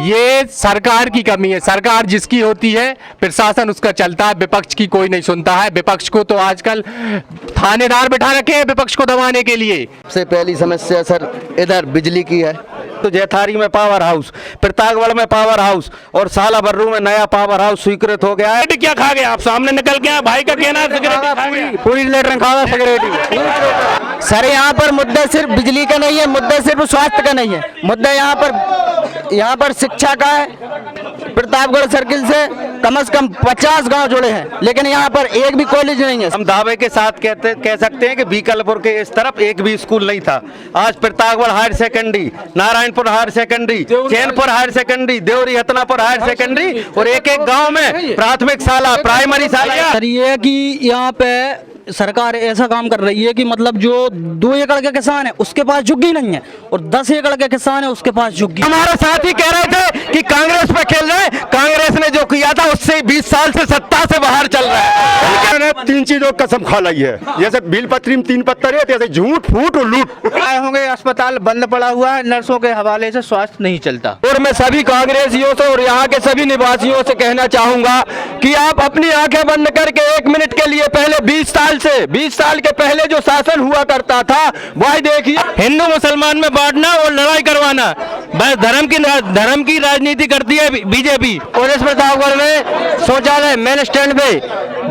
ये सरकार की कमी है। सरकार जिसकी होती है प्रशासन उसका चलता है, विपक्ष की कोई नहीं सुनता है। विपक्ष को तो आजकल थानेदार बैठा रखे हैं विपक्ष को दबाने के लिए। सबसे पहली समस्या सर इधर बिजली की है। तो जैथारी में पावर हाउस, प्रतापगढ़ में पावर हाउस और सालाबर्रू में नया पावर हाउस स्वीकृत हो गया है। क्या खा गया आप? सामने निकल के आए, भाई का कहना है सिगरेट खा गया। पूरी लेटर खावा सिगरेट। सर यहाँ पर मुद्दा सिर्फ बिजली का नहीं है, मुद्दा सिर्फ स्वास्थ्य का नहीं है, मुद्दा यहाँ पर शिक्षा का है। प्रतापगढ़ सर्किल से कम 50 गांव जुड़े हैं, लेकिन यहाँ पर एक भी कॉलेज नहीं है। हम दावे के साथ कह सकते हैं कि बीकलपुर के इस तरफ एक भी स्कूल नहीं था। आज Pratapgarh higher secondary, Narayanpur higher secondary, Chainpur higher secondary, Deori Hatnapur higher secondary और एक गांव में प्राथमिक शाला, प्राइमरी शाला। सर ये है कि यहाँ पे सरकार ऐसा काम कर रही है कि मतलब जो 2 एकड़ के किसान है उसके पास झुग्गी नहीं है और 10 एकड़ के किसान है उसके पास झुग्गी। हमारे साथी कह रहे थे कि कांग्रेस पे खेल रहे हैं, कांग्रेस ने जो किया था उससे 20 साल से सत्ता से बाहर चल रहा है। 3 चीजों की कसम खा ली है, जैसे बिल पत्री में 3 पत्थर है, जैसे झूठ फूट और लूट। आए होंगे, अस्पताल बंद पड़ा हुआ है, नर्सों के हवाले से स्वास्थ्य नहीं चलता। और मैं सभी कांग्रेसियों से और यहाँ के सभी निवासियों से कहना चाहूंगा कि आप अपनी आंखें बंद करके 1 मिनट के लिए पहले 20 साल के पहले जो शासन हुआ करता था वही देखिए। हिंदू मुसलमान में बांटना और लड़ाई करवाना, बस धर्म की राजनीति करती है बीजेपी। और इस प्रतापगढ़ में शौचालय मेन स्टैंड पे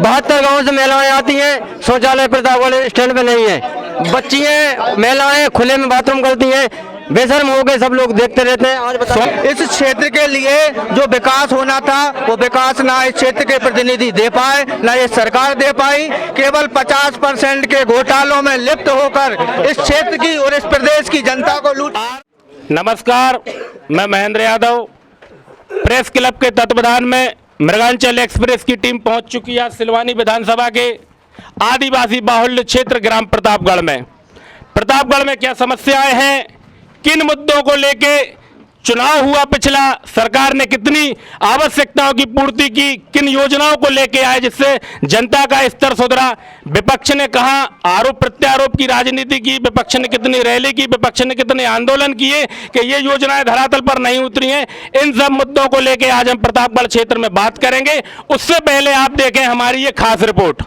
72 गांव से महिलाएं आती हैं, शौचालय प्रतापगढ़ स्टैंड पे नहीं है। बच्चियां महिलाएं खुले में बाथरूम करती हैं, बेशर्म हो गए, सब लोग देखते रहते हैं। आज बताओ इस क्षेत्र के लिए जो विकास होना था वो विकास ना इस क्षेत्र के प्रतिनिधि दे पाए, ना ये सरकार दे पाई। केवल 50% के घोटालों में लिप्त होकर इस क्षेत्र की और इस प्रदेश की जनता को लूट। नमस्कार, मैं महेंद्र यादव। प्रेस क्लब के तत्वाधान में मृगांचल एक्सप्रेस की टीम पहुंच चुकी है सिलवानी विधानसभा के आदिवासी बाहुल्य क्षेत्र ग्राम प्रतापगढ़ में। प्रतापगढ़ में क्या समस्याएं हैं, किन मुद्दों को लेके चुनाव हुआ पिछला, सरकार ने कितनी आवश्यकताओं की पूर्ति की, किन योजनाओं को लेके आए जिससे जनता का स्तर सुधरा, विपक्ष ने कहा आरोप प्रत्यारोप की राजनीति की, विपक्ष ने कितनी रैली की, विपक्ष ने कितने आंदोलन किए कि ये योजनाएं धरातल पर नहीं उतरी हैं। इन सब मुद्दों को लेके आज हम प्रतापगढ़ क्षेत्र में बात करेंगे। उससे पहले आप देखें हमारी ये खास रिपोर्ट।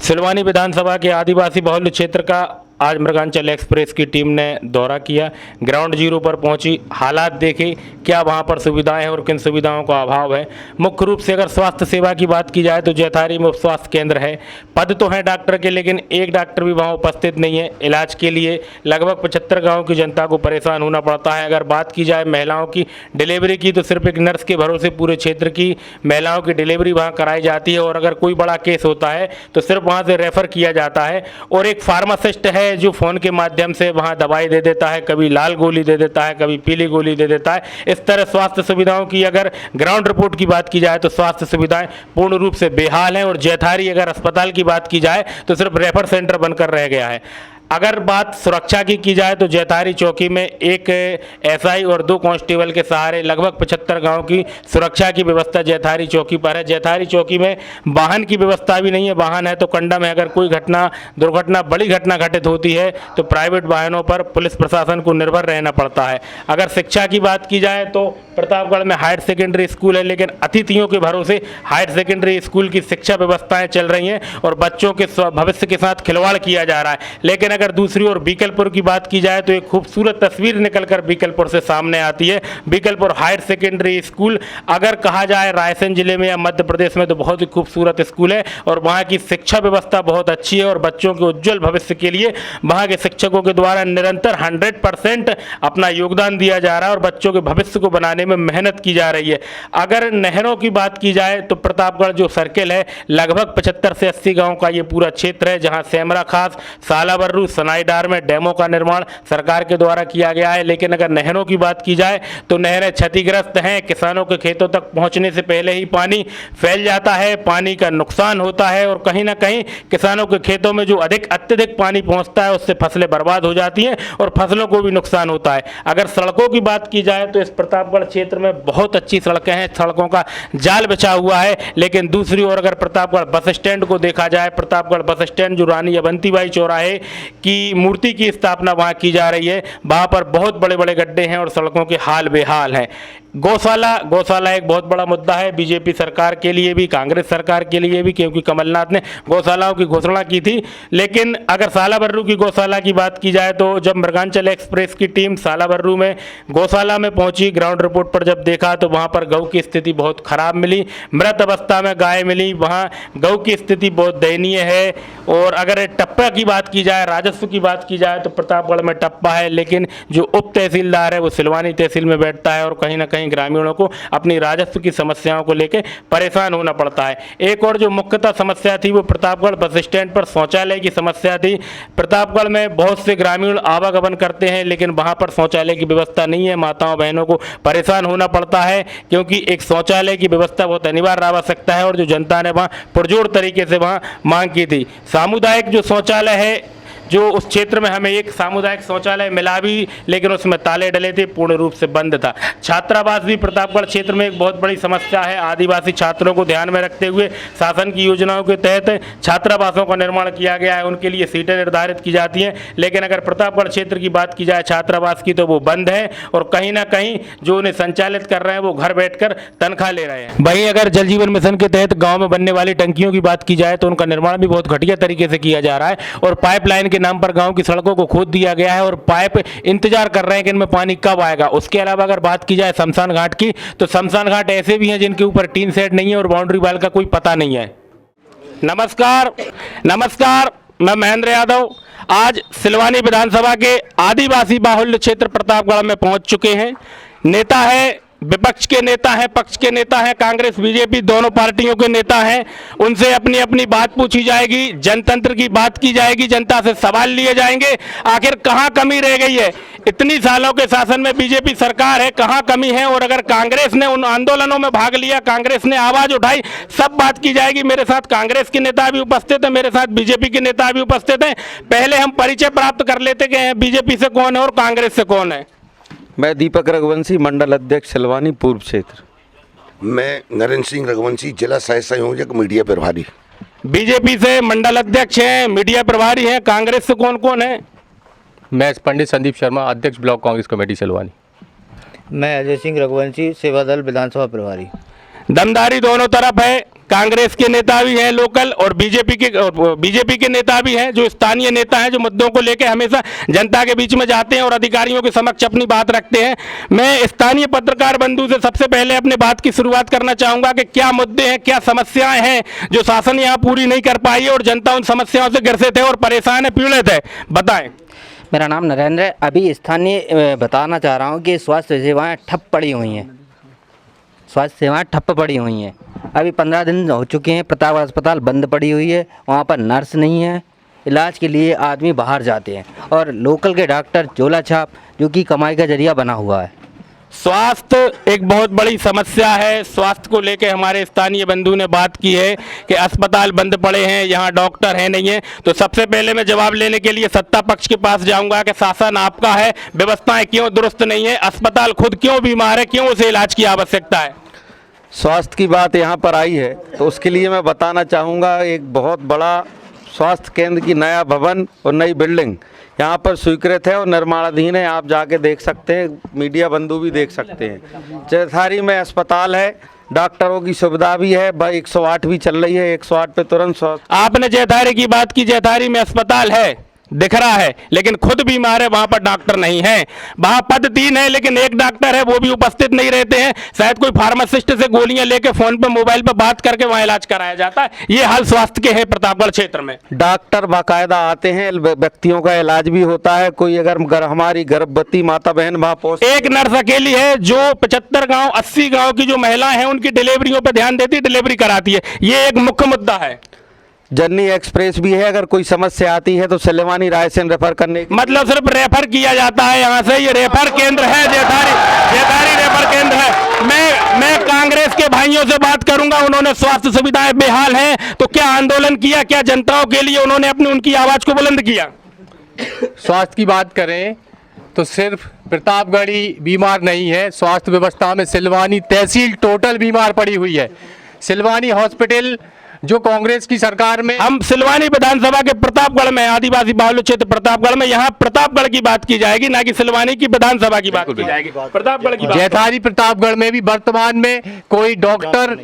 सिलवानी विधानसभा के आदिवासी बहुल्य क्षेत्र का आज मृगांचल एक्सप्रेस की टीम ने दौरा किया, ग्राउंड जीरो पर पहुंची, हालात देखे, क्या वहां पर सुविधाएं हैं और किन सुविधाओं का अभाव है। मुख्य रूप से अगर स्वास्थ्य सेवा की बात की जाए तो जैथारी में उप स्वास्थ्य केंद्र है, पद तो हैं डॉक्टर के, लेकिन एक डॉक्टर भी वहां उपस्थित नहीं है। इलाज के लिए लगभग 75 गाँव की जनता को परेशान होना पड़ता है। अगर बात की जाए महिलाओं की डिलीवरी की तो सिर्फ एक नर्स के भरोसे पूरे क्षेत्र की महिलाओं की डिलीवरी वहाँ कराई जाती है और अगर कोई बड़ा केस होता है तो सिर्फ वहाँ से रेफर किया जाता है। और एक फार्मासिस्ट है जो फोन के माध्यम से वहां दवाई दे देता है, कभी लाल गोली दे देता है, कभी पीली गोली दे देता है। इस तरह स्वास्थ्य सुविधाओं की अगर ग्राउंड रिपोर्ट की बात की जाए तो स्वास्थ्य सुविधाएं पूर्ण रूप से बेहाल हैं। और जैथारी अगर अस्पताल की बात की जाए तो सिर्फ रेफर सेंटर बनकर रह गया है। अगर बात सुरक्षा की जाए तो जैथारी चौकी में एक एसआई और 2 कांस्टेबल के सहारे लगभग 75 गांव की सुरक्षा की व्यवस्था जैथारी चौकी पर है। जैथारी चौकी में वाहन की व्यवस्था भी नहीं है, वाहन है तो कंडम है। अगर कोई दुर्घटना बड़ी घटना घटित होती है तो प्राइवेट वाहनों पर पुलिस प्रशासन को निर्भर रहना पड़ता है। अगर शिक्षा की बात की जाए तो प्रतापगढ़ में हायर सेकेंडरी स्कूल है, लेकिन अतिथियों के भरोसे हायर सेकेंडरी स्कूल की शिक्षा व्यवस्थाएं चल रही हैं और बच्चों के भविष्य के साथ खिलवाड़ किया जा रहा है। लेकिन अगर दूसरी ओर बीकलपुर की बात की जाए तो एक खूबसूरत तस्वीर निकलकर बीकलपुर से सामने आती है। बीकलपुर हायर सेकेंडरी स्कूल अगर कहा जाए रायसेन जिले में या मध्य प्रदेश में तो बहुत ही खूबसूरत स्कूल है और वहाँ की शिक्षा व्यवस्था बहुत अच्छी है और बच्चों के उज्जवल भविष्य के लिए वहाँ के शिक्षकों के द्वारा निरंतर 100% अपना योगदान दिया जा रहा है और बच्चों के भविष्य को बनाने में मेहनत की जा रही है। अगर नहरों की बात की जाए तो प्रतापगढ़ जो सर्किल है लगभग 75 से 80 गाँव का ये पूरा क्षेत्र है, जहाँ सेमरा खास, सालाबर्रू, सनाईडार में डैमों का निर्माण सरकार के द्वारा किया गया है। लेकिन अगर नहरों की बात की जाए तो नहरें क्षतिग्रस्त हैं, किसानों के खेतों तक पहुंचने से पहले ही पानी फैल जाता है, पानी का नुकसान होता है और कहीं ना कहीं किसानों के खेतों में जो अत्यधिक पानी पहुंचता है उससे फसलें बर्बाद हो जाती हैं और फसलों को भी नुकसान होता है। अगर सड़कों की बात की जाए तो इस प्रतापगढ़ क्षेत्र में बहुत अच्छी सड़कें हैं, सड़कों का जाल बिछा हुआ है। लेकिन दूसरी ओर अगर प्रतापगढ़ बस स्टैंड को देखा जाए, प्रतापगढ़ बस स्टैंड जो रानी अवंतीबाई चौराहे की मूर्ति की स्थापना वहाँ की जा रही है। वहाँ पर बहुत बड़े बड़े गड्ढे हैं और सड़कों के हाल बेहाल हैं। गौशाला एक बहुत बड़ा मुद्दा है बीजेपी सरकार के लिए भी, कांग्रेस सरकार के लिए भी, क्योंकि कमलनाथ ने गौशालाओं की घोषणा की थी। लेकिन अगर सालाबर्रू की गौशाला की बात की जाए तो जब मृगांचल एक्सप्रेस की टीम सालाबर्रू में गौशाला में पहुंची, ग्राउंड रिपोर्ट पर जब देखा तो वहां पर गऊ की स्थिति बहुत खराब मिली, मृत अवस्था में गाय मिली। वहां गऊ की स्थिति बहुत दयनीय है। और अगर टप्पा की बात की जाए, राजस्व की बात की जाए तो प्रतापगढ़ में टप्पा है, लेकिन जो उप तहसीलदार है वो सिलवानी तहसील में बैठता है और कहीं ना कहीं ग्रामीणों को अपनी राजस्व की समस्याओं को लेकर परेशान होना पड़ता है। एक और जो मुख्यतः समस्या थी वो प्रतापगढ़ बस स्टैंड पर शौचालय की समस्या थी। प्रतापगढ़ में बहुत से ग्रामीण आवागमन करते हैं लेकिन वहां पर शौचालय की व्यवस्था नहीं है। माताओं बहनों को परेशान होना पड़ता है क्योंकि एक शौचालय की व्यवस्था बहुत अनिवार्य आवश्यकता है और जो जनता ने वहाँ पुरजोर तरीके से वहाँ मांग की थी। सामुदायिक जो शौचालय है, जो उस क्षेत्र में हमें एक सामुदायिक शौचालय मिला भी, लेकिन उसमें ताले डले थे, पूर्ण रूप से बंद था। छात्रावास भी प्रतापगढ़ क्षेत्र में एक बहुत बड़ी समस्या है। आदिवासी छात्रों को ध्यान में रखते हुए शासन की योजनाओं के तहत छात्रावासों का निर्माण किया गया है, उनके लिए सीटें निर्धारित की जाती हैं। लेकिन अगर प्रतापगढ़ क्षेत्र की बात की जाए छात्रावास की तो वो बंद है और कहीं ना कहीं जो उन्हें संचालित कर रहे हैं वो घर बैठकर तनख्वाह ले रहे हैं। वहीं अगर जल जीवन मिशन के तहत गाँव में बनने वाली टंकियों की बात की जाए तो उनका निर्माण भी बहुत घटिया तरीके से किया जा रहा है और पाइपलाइन के नाम पर गांव की सड़कों को खोद दिया गया है और पाइप इंतजार कर रहे हैं कि इनमें पानी कब आएगा। उसके अलावा अगर बात की जाए शमशान घाट की तो शमशान घाट ऐसे भी हैं जिनके ऊपर टीन सेट नहीं है और बाउंड्री वाल का कोई पता नहीं है। नमस्कार, मैं महेंद्र यादव आज सिलवानी विधानसभा के आदिवासी बाहुल्य क्षेत्र प्रतापगढ़ में पहुंच चुके हैं। नेता है, विपक्ष के नेता हैं, पक्ष के नेता हैं, कांग्रेस बीजेपी दोनों पार्टियों के नेता हैं। उनसे अपनी अपनी बात पूछी जाएगी, जनतंत्र की बात की जाएगी, जनता से सवाल लिए जाएंगे। आखिर कहां कमी रह गई है? इतनी सालों के शासन में बीजेपी सरकार है, कहां कमी है? और अगर कांग्रेस ने उन आंदोलनों में भाग लिया, कांग्रेस ने आवाज उठाई, सब बात की जाएगी। मेरे साथ कांग्रेस के नेता भी उपस्थित है, मेरे साथ बीजेपी के नेता भी उपस्थित हैं। पहले हम परिचय प्राप्त कर लेते कि बीजेपी से कौन है और कांग्रेस से कौन है। मैं दीपक रघुवंशी, मंडल अध्यक्ष सिलवानी पूर्व क्षेत्र। मैं नरेंद्र सिंह रघुवंशी, जिला सह संयोजक मीडिया प्रभारी। बीजेपी से मंडल अध्यक्ष हैं, मीडिया प्रभारी हैं। कांग्रेस से कौन कौन है? मैं पंडित संदीप शर्मा, अध्यक्ष ब्लॉक कांग्रेस कमेटी सिलवानी। मैं अजय सिंह रघुवंशी, सेवा दल विधानसभा प्रभारी। दमदारी दोनों तरफ है, कांग्रेस के नेता भी हैं लोकल और बीजेपी के नेता भी हैं जो स्थानीय नेता हैं, जो मुद्दों को लेकर हमेशा जनता के बीच में जाते हैं और अधिकारियों के समक्ष अपनी बात रखते हैं। मैं स्थानीय पत्रकार बंधु से सबसे पहले अपनी बात की शुरुआत करना चाहूंगा कि क्या मुद्दे हैं, क्या समस्याएं हैं जो शासन यहाँ पूरी नहीं कर पाई है और जनता उन समस्याओं से ग्रसित है और परेशान है, पीड़ित है, बताएं। मेरा नाम नरेंद्र है। अभी स्थानीय बताना चाह रहा हूँ कि स्वास्थ्य सेवाएं ठप पड़ी हुई हैं, स्वास्थ्य सेवाएं ठप्प पड़ी हुई हैं। अभी 15 दिन हो चुके हैं, प्रतापगढ़ अस्पताल बंद पड़ी हुई है, वहाँ पर नर्स नहीं है। इलाज के लिए आदमी बाहर जाते हैं और लोकल के डॉक्टर झोला छाप जो कि कमाई का जरिया बना हुआ है। स्वास्थ्य एक बहुत बड़ी समस्या है। स्वास्थ्य को लेकर हमारे स्थानीय बंधु ने बात की है कि अस्पताल बंद पड़े हैं, यहाँ डॉक्टर है नहीं है। तो सबसे पहले मैं जवाब लेने के लिए सत्ता पक्ष के पास जाऊंगा कि शासन आपका है, व्यवस्थाएं क्यों दुरुस्त नहीं है, अस्पताल खुद क्यों बीमार है, क्यों उसे इलाज की आवश्यकता है? स्वास्थ्य की बात यहाँ पर आई है तो उसके लिए मैं बताना चाहूँगा, एक बहुत बड़ा स्वास्थ्य केंद्र की नया भवन और नई बिल्डिंग यहाँ पर स्वीकृत है और निर्माणाधीन है। आप जाके देख सकते हैं, मीडिया बंधु भी देख सकते हैं। चैथारी में अस्पताल है, डॉक्टरों की सुविधा भी है, 108 भी चल रही है, 108 पे तुरंत। आपने जैथारी की बात की, जैथारी में अस्पताल है, दिख रहा है, लेकिन खुद बीमार है, वहां पर डॉक्टर नहीं है। वहां पद 3 है लेकिन एक डॉक्टर है, वो भी उपस्थित नहीं रहते हैं। शायद कोई फार्मासिस्ट से गोलियां लेके फोन पे मोबाइल पे बात करके वहां इलाज कराया जाता है। ये हाल स्वास्थ्य के है प्रतापगढ़ क्षेत्र में। डॉक्टर बाकायदा आते हैं, व्यक्तियों का इलाज भी होता है। कोई अगर हमारी गर्भवती माता बहन वहां पहुंच, एक नर्स अकेली है जो 75 गाँव 80 गाँव की जो महिलाएं हैं उनकी डिलीवरियों पर ध्यान देती, डिलीवरी कराती है। ये एक मुख्य मुद्दा है। जननी एक्सप्रेस भी है, अगर कोई समस्या आती है तो सिलवानी रायसेन रेफर करने मतलब सिर्फ रेफर किया जाता है यहाँ से। ये रेफर केंद्र है, जैथारी रेफर केंद्र है। मैं कांग्रेस के भाइयों से बात करूंगा, उन्होंने स्वास्थ्य सुविधाएं बेहाल हैं तो क्या आंदोलन किया, क्या जनताओं के लिए उन्होंने उनकी आवाज को बुलंद किया? स्वास्थ्य की बात करें तो सिर्फ प्रतापगढ़ ही बीमार नहीं है, स्वास्थ्य व्यवस्था में सिलवानी तहसील टोटल बीमार पड़ी हुई है। सिलवानी हॉस्पिटल जो कांग्रेस की सरकार में हम सिलवानी विधानसभा के प्रतापगढ़ में, आदिवासी बाहुल्य क्षेत्र प्रतापगढ़ में, यहाँ प्रतापगढ़ की बात की जाएगी, ना कि सिलवानी की विधानसभा की बात की जाएगी। प्रतापगढ़ की बात जैथारी प्रतापगढ़ में भी वर्तमान में कोई डॉक्टर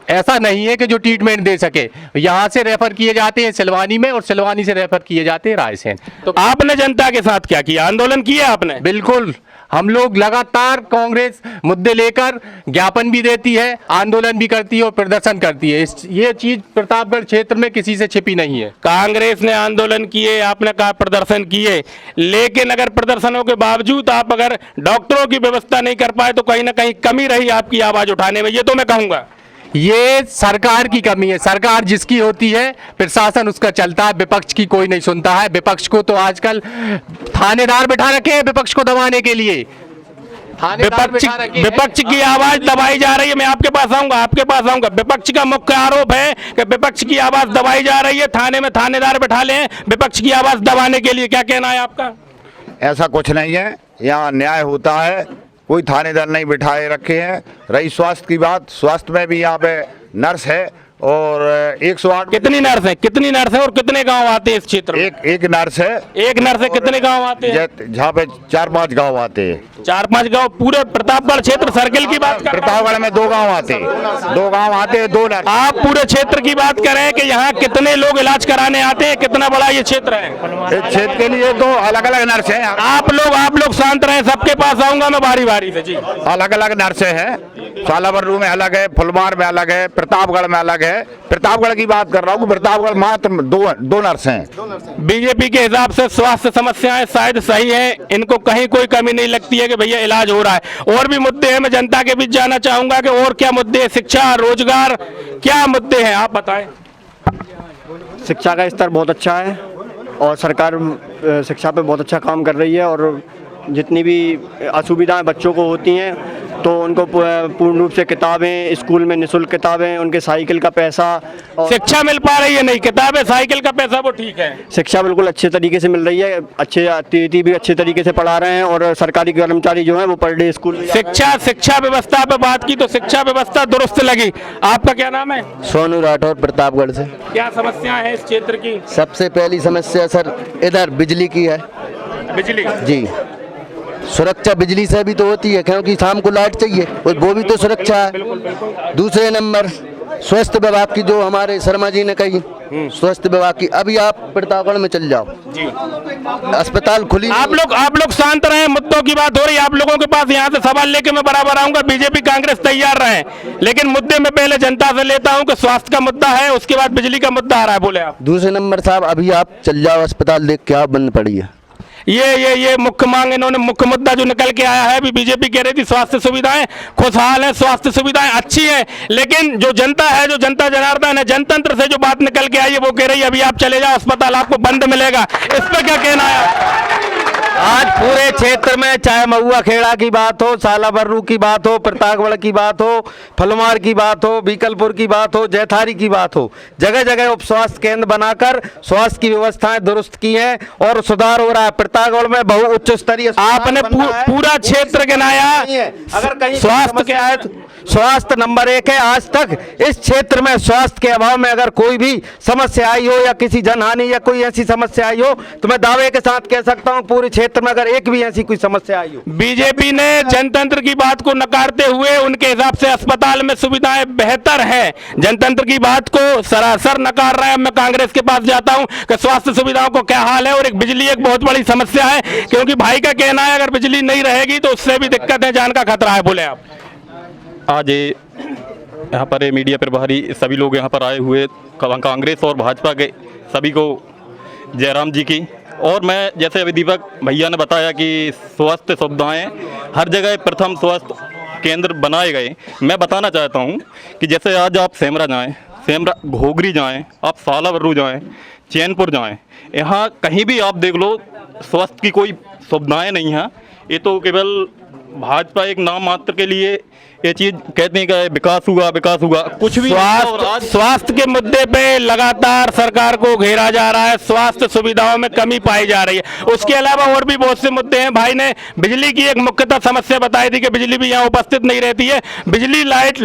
ऐसा नहीं है कि जो ट्रीटमेंट दे सके। यहाँ से रेफर किए जाते हैं सिलवानी में और सिलवानी से रेफर किए जाते हैं रायसेन। तो आपने जनता के साथ क्या किया? आंदोलन किया आपने? बिल्कुल, हम लोग लगातार कांग्रेस मुद्दे लेकर ज्ञापन भी देती है, आंदोलन भी करती है और प्रदर्शन करती है। ये चीज प्रतापगढ़ क्षेत्र में किसी से छिपी नहीं है। कांग्रेस ने आंदोलन किए, आपने कहा प्रदर्शन किए, लेकिन अगर प्रदर्शनों के बावजूद आप अगर डॉक्टरों की व्यवस्था नहीं कर पाए तो कहीं ना कहीं कमी रही आपकी आवाज उठाने में, ये तो मैं कहूंगा। ये सरकार की कमी है। सरकार जिसकी होती है प्रशासन उसका चलता है, विपक्ष की कोई नहीं सुनता है। विपक्ष को तो आजकल थानेदार बिठा रखे हैं विपक्ष को दबाने के लिए। विपक्ष की आवाज दबाई जा रही है। मैं आपके पास आऊंगा। विपक्ष का मुख्य आरोप है कि विपक्ष की आवाज दबाई जा रही है, थाने में थानेदार बिठा ले विपक्ष की आवाज दबाने के लिए। क्या कहना है आपका? ऐसा कुछ नहीं है, यहाँ अन्याय होता है, कोई थानेदार नहीं बिठाए रखे हैं। रही स्वास्थ्य की बात, स्वास्थ्य में भी यहाँ पे नर्स है और 108। कितनी नर्स है और कितने गांव आते हैं इस क्षेत्र में? एक नर्स है। एक नर्स है, कितने गांव आते हैं? जहाँ पे 4-5 गांव आते हैं। 4-5 गांव पूरे प्रतापगढ़ क्षेत्र सर्किल की बात कर? प्रतापगढ़ में 2 गांव आते हैं, 2 नर्स। आप पूरे क्षेत्र की बात करें कि यहाँ कितने लोग इलाज कराने आते हैं, कितना बड़ा ये क्षेत्र है? इस क्षेत्र के लिए तो अलग अलग नर्स हैं। आप लोग शांत रहे, सबके पास आऊंगा मैं बारी से जी। अलग अलग नर्सें हैं, सालाबर्रू में अलग है, फुलमार में अलग है, प्रतापगढ़ में अलग है। प्रतापगढ़ की बात कर रहा हूँ, प्रतापगढ़ मात्र 2 नर्स हैं। बीजेपी के हिसाब से स्वास्थ्य समस्याएं शायद सही हैं, इनको कहीं कोई कमी नहीं लगती है कि भैया इलाज हो रहा है। और भी मुद्दे हैं, मैं जनता के बीच जाना चाहूंगा कि और क्या मुद्दे हैं, शिक्षा, रोजगार, क्या मुद्दे हैं आप बताएं। शिक्षा का स्तर बहुत अच्छा है और सरकार शिक्षा पे बहुत अच्छा काम कर रही है और जितनी भी असुविधाएं बच्चों को होती हैं तो उनको पूर्ण रूप से किताबें, स्कूल में निःशुल्क किताबें, उनके साइकिल का पैसा और शिक्षा मिल पा रही है? नहीं, किताबें साइकिल का पैसा वो ठीक है। शिक्षा बिल्कुल अच्छे तरीके से मिल रही है, अच्छे अतिथि भी अच्छे तरीके से पढ़ा रहे हैं और सरकारी कर्मचारी जो हैं वो पर डे स्कूल में शिक्षा व्यवस्था पे बात की तो शिक्षा व्यवस्था दुरुस्त लगी। आपका क्या नाम है? सोनू राठौर प्रतापगढ़ से। क्या समस्याएं हैं इस क्षेत्र की? सबसे पहली समस्या सर इधर बिजली की है। बिजली जी, सुरक्षा बिजली से भी तो होती है क्योंकि शाम को लाइट चाहिए और वो भी तो सुरक्षा है। दूसरे नंबर स्वास्थ्य विभाग की जो हमारे शर्मा जी ने कही, स्वास्थ्य विभाग की, अभी आप प्रतापगढ़ में चल जाओ जी, अस्पताल खुली। आप लोग शांत रहे, मुद्दों की बात हो रही है। आप लोगों के पास यहाँ से सवाल लेके मैं बराबर आऊंगा। बीजेपी कांग्रेस तैयार रहे, लेकिन मुद्दे में पहले जनता से लेता हूँ कि स्वास्थ्य का मुद्दा है, उसके बाद बिजली का मुद्दा आ रहा है। बोले आप। दूसरे नंबर साहब अभी आप चल जाओ अस्पताल, देख के आप बंद पड़ी है। ये मुख्य मांग, इन्होंने मुख्य मुद्दा जो निकल के आया है, अभी बीजेपी कह रही थी स्वास्थ्य सुविधाएं खुशहाल है, स्वास्थ्य सुविधाएं अच्छी है, लेकिन जो जनता है, जो जनता जनार्दन है, जनतंत्र से जो बात निकल के आई है वो कह रही है अभी आप चले जाओ अस्पताल, आपको बंद मिलेगा। इस पर क्या कहना है? आज पूरे क्षेत्र में चाहे महुआ खेड़ा की बात हो, सालाबर्रू की बात हो, प्रतापगढ़ की बात हो, फलमार की बात हो, बीकलपुर की बात हो, जैथारी की बात हो, जगह जगह उप स्वास्थ्य केंद्र बनाकर स्वास्थ्य की व्यवस्थाएं दुरुस्त की हैं और सुधार हो रहा है। प्रतापगढ़ में बहु उच्च स्तरीय आपने पूरा क्षेत्र गिनाया, अगर कहीं स्वास्थ्य के आए, स्वास्थ्य नंबर 1 है। आज तक इस क्षेत्र में स्वास्थ्य के अभाव में अगर कोई भी समस्या आई हो या किसी जनहानि या कोई ऐसी समस्या आई हो तो मैं दावे के साथ कह सकता हूं पूरे क्षेत्र में अगर एक भी ऐसी कोई समस्या आई हो। बीजेपी ने जनतंत्र की बात को नकारते हुए उनके हिसाब से अस्पताल में सुविधाएं बेहतर है, जनतंत्र की बात को सरासर नकार रहा है। मैं कांग्रेस के पास जाता हूं कि स्वास्थ्य सुविधाओं को क्या हाल है, और एक बिजली एक बहुत बड़ी समस्या है, क्योंकि भाई का कहना है अगर बिजली नहीं रहेगी तो उससे भी दिक्कत है, जान का खतरा है। बोले आप। आज यहाँ पर मीडिया प्रभारी सभी लोग यहाँ पर आए हुए, कांग्रेस और भाजपा के सभी को जयराम जी की। और मैं जैसे अभी दीपक भैया ने बताया कि स्वास्थ्य सुविधाएं हर जगह प्रथम स्वास्थ्य केंद्र बनाए गए। मैं बताना चाहता हूँ कि जैसे आज आप सेमरा जाएं, सेमरा घोगरी जाएं, आप सालाबर्रू जाएं, चैनपुर जाएं, यहाँ कहीं भी आप देख लो स्वास्थ्य की कोई सुविधाएं नहीं हैं। ये तो केवल भाजपा एक नाम मात्र के लिए ये चीज कहते हैं कि विकास हुआ कुछ भी स्वास्थ्य के मुद्दे पे लगातार सरकार को घेरा जा रहा है, स्वास्थ्य सुविधाओं में कमी पाई जा रही है। उसके अलावा और भी बहुत से मुद्दे हैं। भाई ने बिजली की एक मुख्यतः समस्या बताई थी कि बिजली भी यहाँ उपस्थित नहीं रहती है। बिजली लाइट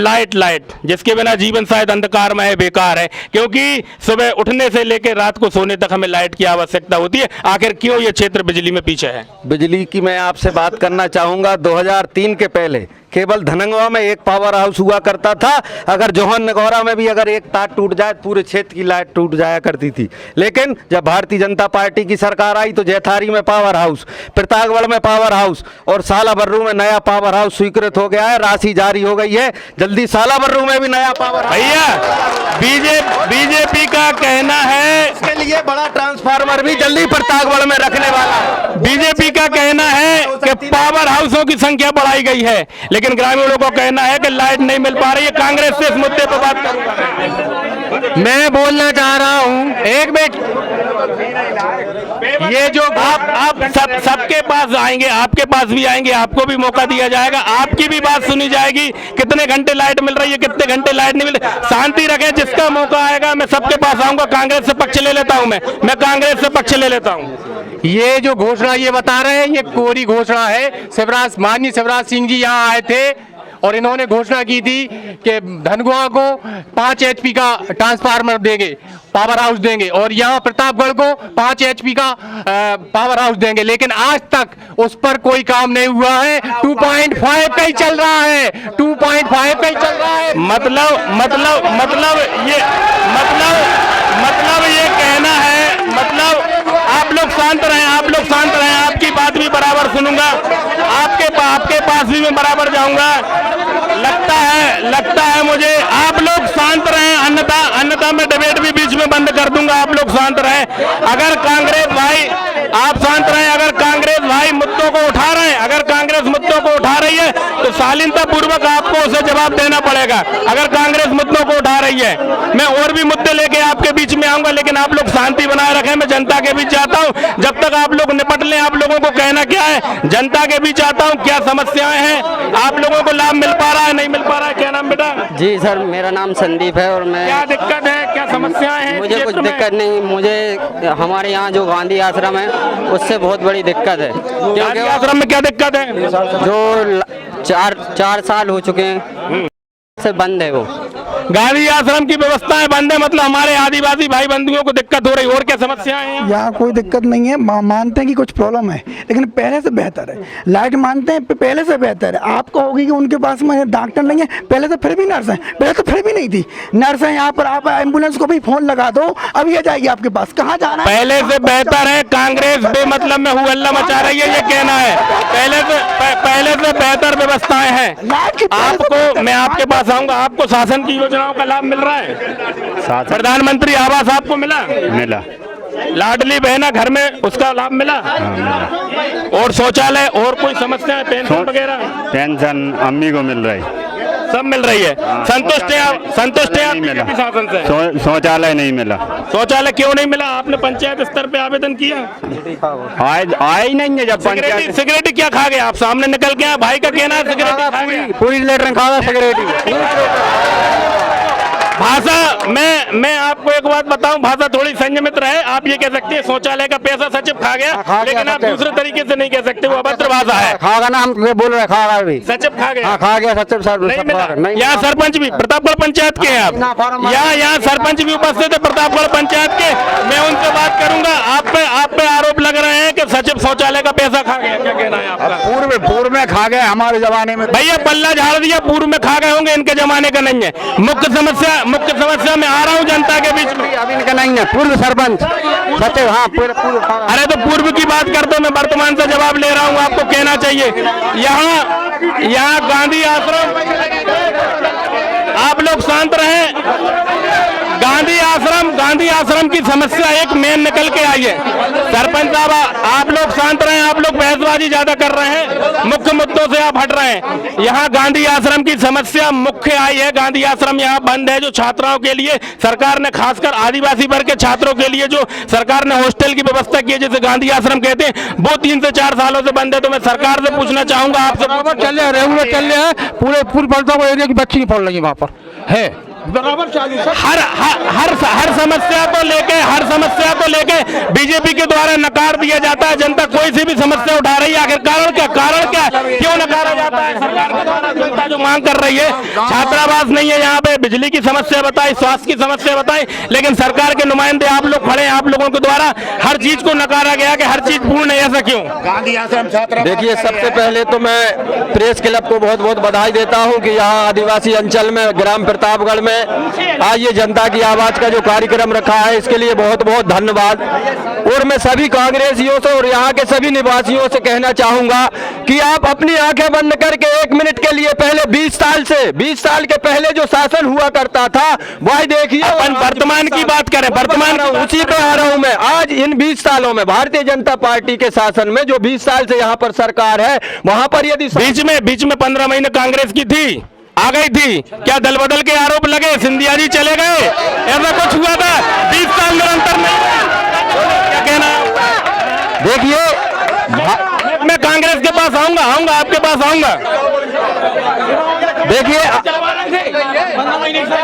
जिसके बिना जीवन शायद अंधकार में है, बेकार है, क्योंकि सुबह उठने से लेकर रात को सोने तक हमें लाइट की आवश्यकता होती है। आखिर क्यों ये क्षेत्र बिजली में पीछे है? बिजली की मैं आपसे बात करना चाहूँगा। 2003 के पहले केवल धनंगवा में एक पावर हाउस हुआ करता था। अगर जोहन नगौरा में भी अगर एक तार टूट जाए पूरे क्षेत्र की लाइट टूट जाया करती थी। लेकिन जब भारतीय जनता पार्टी की सरकार आई तो जैथारी में पावर हाउस, प्रतापगढ़ में पावर हाउस और सालाबर्रू में नया पावर हाउस स्वीकृत हो गया है। राशि जारी हो गई है, जल्दी सालाबर्रू में भी नया पावर हाउस। भैया बीजेपी का कहना है इसके लिए बड़ा ट्रांसफार्मर भी जल्दी प्रतापगढ़ में रखने वाला। बीजेपी का कहना है कि पावर हाउसों की संख्या बढ़ाई गई है, लेकिन ग्रामीणों को कहना है कि लाइट नहीं मिल पा रही है। कांग्रेस से इस मुद्दे पर बात करूंगा। मैं बोलना चाह रहा हूं, एक मिनट, ये जो आप सबके पास आएंगे, आपके पास भी आएंगे, आपको भी मौका दिया जाएगा, आपकी भी बात सुनी जाएगी। कितने घंटे लाइट मिल रही है, कितने घंटे लाइट नहीं मिल रही, शांति रखें। जिसका मौका आएगा मैं सबके पास आऊंगा। कांग्रेस से पक्ष ले लेता हूं, मैं कांग्रेस से पक्ष ले लेता हूं। ये जो घोषणा ये बता रहे हैं ये कोरी घोषणा है। माननीय शिवराज सिंह जी यहाँ आए थे और इन्होंने घोषणा की थी कि धनगुआ को 5 HP का ट्रांसफार्मर देंगे, पावर हाउस देंगे, और यहाँ प्रतापगढ़ को 5 HP का पावर हाउस देंगे। लेकिन आज तक उस पर कोई काम नहीं हुआ है। 2.5 का ही चल रहा है, 2.5 का ही चल रहा है। मतलब ये कहना है, मतलब आप लोग शांत रहें, आपकी बात भी बराबर सुनूंगा, आपके पास भी मैं बराबर जाऊंगा। लगता है मुझे आप लोग शांत रहें, अन्यथा मैं डिबेट भी बीच में बंद कर दूंगा। आप लोग शांत रहें। अगर कांग्रेस भाई आप शांत रहें, अगर कांग्रेस भाई मुद्दों को उठा रहे हैं, अगर कांग्रेस मुद्दों को उठा रही है तो शालीनता पूर्वक आपको उसे जवाब देना पड़ेगा। अगर कांग्रेस मुद्दों को उठा रही है, मैं और भी मुद्दे लेके आपके बीच में आऊंगा, लेकिन आप लोग शांति बनाए रखें। मैं जनता के बीच जाता हूं, जब तक आप लोग निपट लें। आप लोगों को कहना क्या है, जनता के बीच आता हूं, क्या समस्याएं हैं, आप लोगों को लाभ मिल पा रहा है, नहीं मिल पा रहा है? क्या नाम बेटा? जी सर, मेरा नाम संदीप है और मैं, क्या दिक्कत है, क्या समस्याएं हैं? मुझे कुछ दिक्कत नहीं। मुझे हमारे यहाँ जो गांधी आश्रम है उससे बहुत बड़ी दिक्कत है। गांधी आश्रम में क्या दिक्कत है? जो 4 साल हो चुके हैं से बंद है। वो गांधी आश्रम की व्यवस्थाएं बंद है, मतलब हमारे आदिवासी भाई बंधुओं को दिक्कत हो रही। और क्या समस्याएं हैं? यहाँ कोई दिक्कत नहीं है। मानते हैं कि कुछ प्रॉब्लम है, लेकिन पहले से बेहतर है। लाइट मानते हैं पहले से बेहतर है। आप कहोगे कि उनके पास में डॉक्टर नहीं है, पहले तो फिर भी नर्स है, पहले तो फिर भी नहीं थी नर्स है। यहाँ पर आप एम्बुलेंस को भी फोन लगा दो, अभी आ जाएगी आपके पास। कहाँ जाना है? पहले से बेहतर है। कांग्रेस बेमतलब में हुल्ला मचा रही है, ये कहना है। पहले से बेहतर व्यवस्थाएं हैं। आपको, मैं आपके पास आऊंगा, आपको शासन की योजनाओं का लाभ मिल रहा है? प्रधानमंत्री आवास आपको मिला? लाडली बहना घर में उसका लाभ मिला? और शौचालय और कोई समस्या है, पेंशन वगैरह? पेंशन अम्मी को मिल रही, सब मिल रही है। संतुष्ट है आप बीजेपी शासन से? शौचालय नहीं मिला। शौचालय क्यों नहीं मिला? आपने पंचायत स्तर पे आवेदन किया? आई नहीं है। जब सिगरेटी क्या खा गया? आप सामने निकल के आए, भाई का कहना है सिगरेटी खा गया, पूरी लेटर खा गया सिगरेटी। भाषा मैं आपको एक बात बताऊं, भाषा थोड़ी संयमित रहे। आप ये कह सकते हैं शौचालय का पैसा सचिव खा गया, लेकिन आप दूसरे तरीके से नहीं कह सकते, वो अभद्र भाषा है। खागा ना, हम बोल रहे खागा भी। सचिव खा गया? खा गया सचिव साहब। यहाँ सरपंच भी प्रतापगढ़ पंचायत के हैं आप, यहाँ सरपंच भी उपस्थित है प्रतापगढ़ पंचायत के। मैं उनसे बात करूंगा। आप पे आरोप लग रहे हैं कि सचिव शौचालय का पैसा खा गया, क्या कहना है आपका? पूर्व में खा गए हमारे जमाने में। भैया पल्ला झाड़ दिया, पूर्व में खा गए होंगे, इनके जमाने का नहीं है। मुख्य समस्या में आ रहा हूँ जनता के बीच में। अभी इनका नहीं है, पूर्व सरपंच सचिव। हाँ पूर्व। अरे तो पूर्व की बात करते हो, मैं वर्तमान से जवाब ले रहा हूँ। आपको कहना चाहिए यहाँ गांधी आश्रम, आप लोग शांत रहें। गांधी आश्रम की समस्या एक मेन निकल के आई है। सरपंच साहब आप लोग शांत रहे, आप लोग बहसबाजी ज्यादा कर रहे हैं, मुख्य मुद्दों से आप हट रहे हैं। यहाँ गांधी आश्रम की समस्या मुख्य आई है। गांधी आश्रम यहाँ बंद है, जो छात्राओं के लिए सरकार ने, खासकर आदिवासी वर्ग के छात्रों के लिए जो सरकार ने हॉस्टल की व्यवस्था की है, जिसे गांधी आश्रम कहते हैं, वो 3 से 4 सालों से बंद है। तो मैं सरकार से पूछना चाहूंगा, आपसे चल रहे रेगुलर चल रहे हैं, पूरे फुल पड़ता एरिया की बच्ची नहीं पढ़ रही है वहाँ पर है बराबर चालू। हर समस्या को लेके बीजेपी के द्वारा नकार दिया जाता है। जनता कोई सी भी समस्या उठा रही है, आखिर कारण क्या क्यों नकारा जाता है सरकार के द्वारा? जनता जो मांग कर रही है, छात्रावास नहीं है यहाँ पे, बिजली की समस्या बताई, स्वास्थ्य की समस्या बताई, लेकिन सरकार के नुमाइंदे आप लोग खड़े हैं, आप लोगों के द्वारा हर चीज को नकारा गया कि हर चीज पूर्ण है, ऐसा क्यों? गांधी आश्रम छात्र देखिए, सबसे पहले तो मैं प्रेस क्लब को बहुत बहुत बधाई देता हूं कि यहाँ आदिवासी अंचल में ग्राम प्रतापगढ़ में आज ये जनता की आवाज का जो कार्यक्रम रखा है, इसके लिए बहुत बहुत धन्यवाद। और मैं सभी कांग्रेसियों से और यहाँ के सभी निवासियों से कहना चाहूंगा कि आप अपनी आंखें बंद करके 1 मिनट के लिए पहले 20 साल के पहले जो शासन हुआ करता था वही देखिए। अपन वर्तमान की बात करें, वर्तमान उसी पे आ रहा हूं मैं। आज इन 20 सालों में भारतीय जनता पार्टी के शासन में जो 20 साल से यहाँ पर सरकार है, वहां पर यदि बीच में 15 महीने कांग्रेस की थी, आ गई थी, क्या दल बदल के आरोप लगे, सिंधिया जी चले गए, ऐसा कुछ हुआ था? 20 साल निरंतर नहीं, क्या कहना? देखिए, मैं कांग्रेस के पास आऊंगा, आपके पास आऊंगा।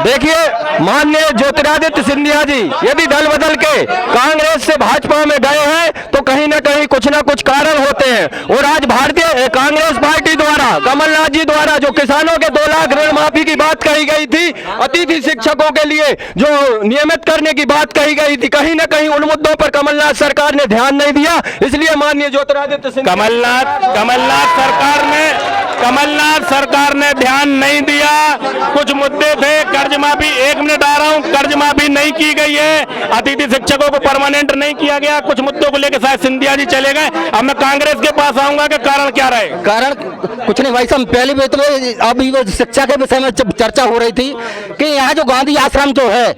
देखिए माननीय ज्योतिरादित्य सिंधिया जी यदि दल बदल के कांग्रेस से भाजपा में गए हैं तो कहीं ना कहीं कुछ ना कुछ कारण होते हैं। और आज भारतीय कांग्रेस पार्टी द्वारा, कमलनाथ जी द्वारा जो किसानों के 2 लाख ऋण माफी की बात कही गई थी, अतिथि शिक्षकों के लिए जो नियमित करने की बात कही गई थी, कहीं ना कहीं उन मुद्दों पर कमलनाथ सरकार ने ध्यान नहीं दिया। इसलिए माननीय ज्योतिरादित्य सिंधिया कमलनाथ सरकार ने ध्यान नहीं दिया। कुछ मुद्दे थे, कर्ज माफी, 1 मिनट आ रहा हूं, कर्ज माफी नहीं की गई है, अतिथि शिक्षकों को परमानेंट नहीं किया गया, कुछ मुद्दों को लेकर शायद सिंधिया जी चले गए। अब मैं कांग्रेस के पास आऊंगा कि कारण क्या रहे? कारण कुछ नहीं भाई साहब, पहली बात में अभी वो शिक्षा के विषय में जब चर्चा हो रही थी कि यहाँ जो गांधी आश्रम जो है,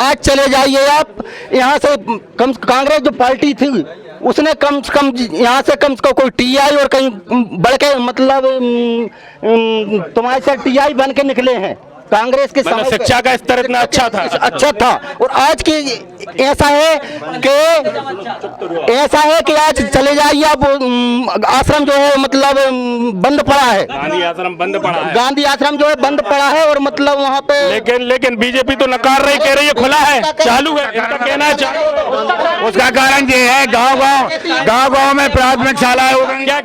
आज चले जाइए आप यहाँ से, कांग्रेस जो पार्टी थी उसने कम से कम यहाँ से कम से कम कोई टीआई और कहीं बढ़ के मतलब तुम्हारे साथ टीआई बन के निकले हैं। कांग्रेस के समय शिक्षा का स्तर इतना अच्छा था। और आज की ऐसा है कि आज चले जाइए आप, आश्रम जो है मतलब बंद पड़ा है, गांधी आश्रम बंद पड़ा है, गांधी आश्रम जो है बंद पड़ा है। और मतलब वहाँ पे लेकिन बीजेपी तो नकार रही, कह रही है खुला है, चालू है, इनका कहना है चालू। उसका कारण ये है गांव में प्राथमिक शालाएं हो गई। क्या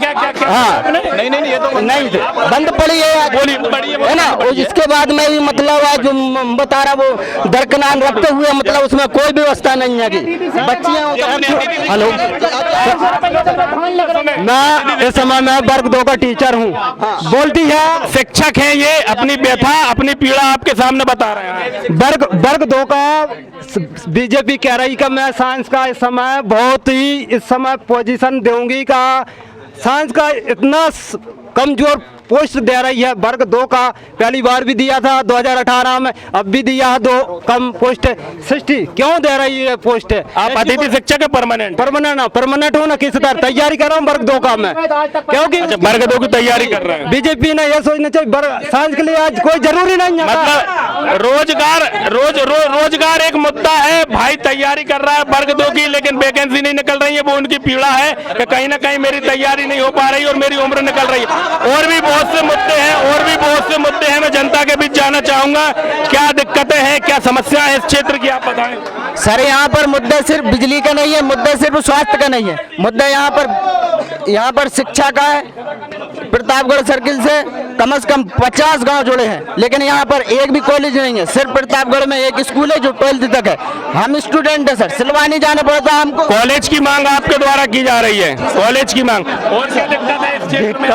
हाँ नहीं ये तो नहीं बंद पड़ी है ना। और इसके बाद में मतलब आज बता रहा वो दरकिनार रखते हुए मतलब उसमें कोई व्यवस्था नहीं है कि बच्चियां। हेलो, मैं इस समय में वर्ग 2 का टीचर हूँ। बोलती है शिक्षक हैं, ये अपनी व्यथा, अपनी पीड़ा आपके सामने बता रहे हैं। वर्ग 2 का बीजेपी कह रही कि मैं साइंस का इस समय बहुत ही इस समय पोजीशन दूंगी का, साइंस का इतना कमजोर पोस्ट दे रही है। वर्ग 2 का पहली बार भी दिया था 2018 में, अब भी दिया है 2 कम पोस्ट 60। क्यों दे रही है पोस्ट? आप अतिथि शिक्षक है परमानेंट हो ना, किस तरह तैयारी कर रहा हूँ वर्ग 2 का मैं, क्योंकि वर्ग 2 की तैयारी कर रहे हैं। बीजेपी ने यह सोचना चाहिए साइंस के लिए आज कोई जरूरी नहीं है, मतलब रोजगार एक मुद्दा है भाई, तैयारी कर रहा है वर्ग 2 की, लेकिन वैकेंसी नहीं निकल रही है। वो उनकी पीड़ा है कि कहीं ना कहीं मेरी तैयारी नहीं हो पा रही और मेरी उम्र निकल रही है। और भी बहुत से मुद्दे हैं, मैं जनता के बीच जाना चाहूंगा, क्या दिक्कतें हैं, क्या समस्या है इस क्षेत्र की, आप बताएं। सर यहाँ पर मुद्दा सिर्फ बिजली का नहीं है, मुद्दा सिर्फ स्वास्थ्य का नहीं है, मुद्दा यहाँ पर शिक्षा का है। प्रतापगढ़ सर्किल से कम 50 गांव जुड़े हैं, लेकिन यहाँ पर एक भी कॉलेज नहीं है। सिर्फ प्रतापगढ़ में एक स्कूल है जो 12th तक है। हम स्टूडेंट है सर, सिलवानी जाना पड़ता है हमको। कॉलेज की मांग आपके द्वारा की जा रही है, कॉलेज की मांग। और क्या दिक्कत है इस क्षेत्र में,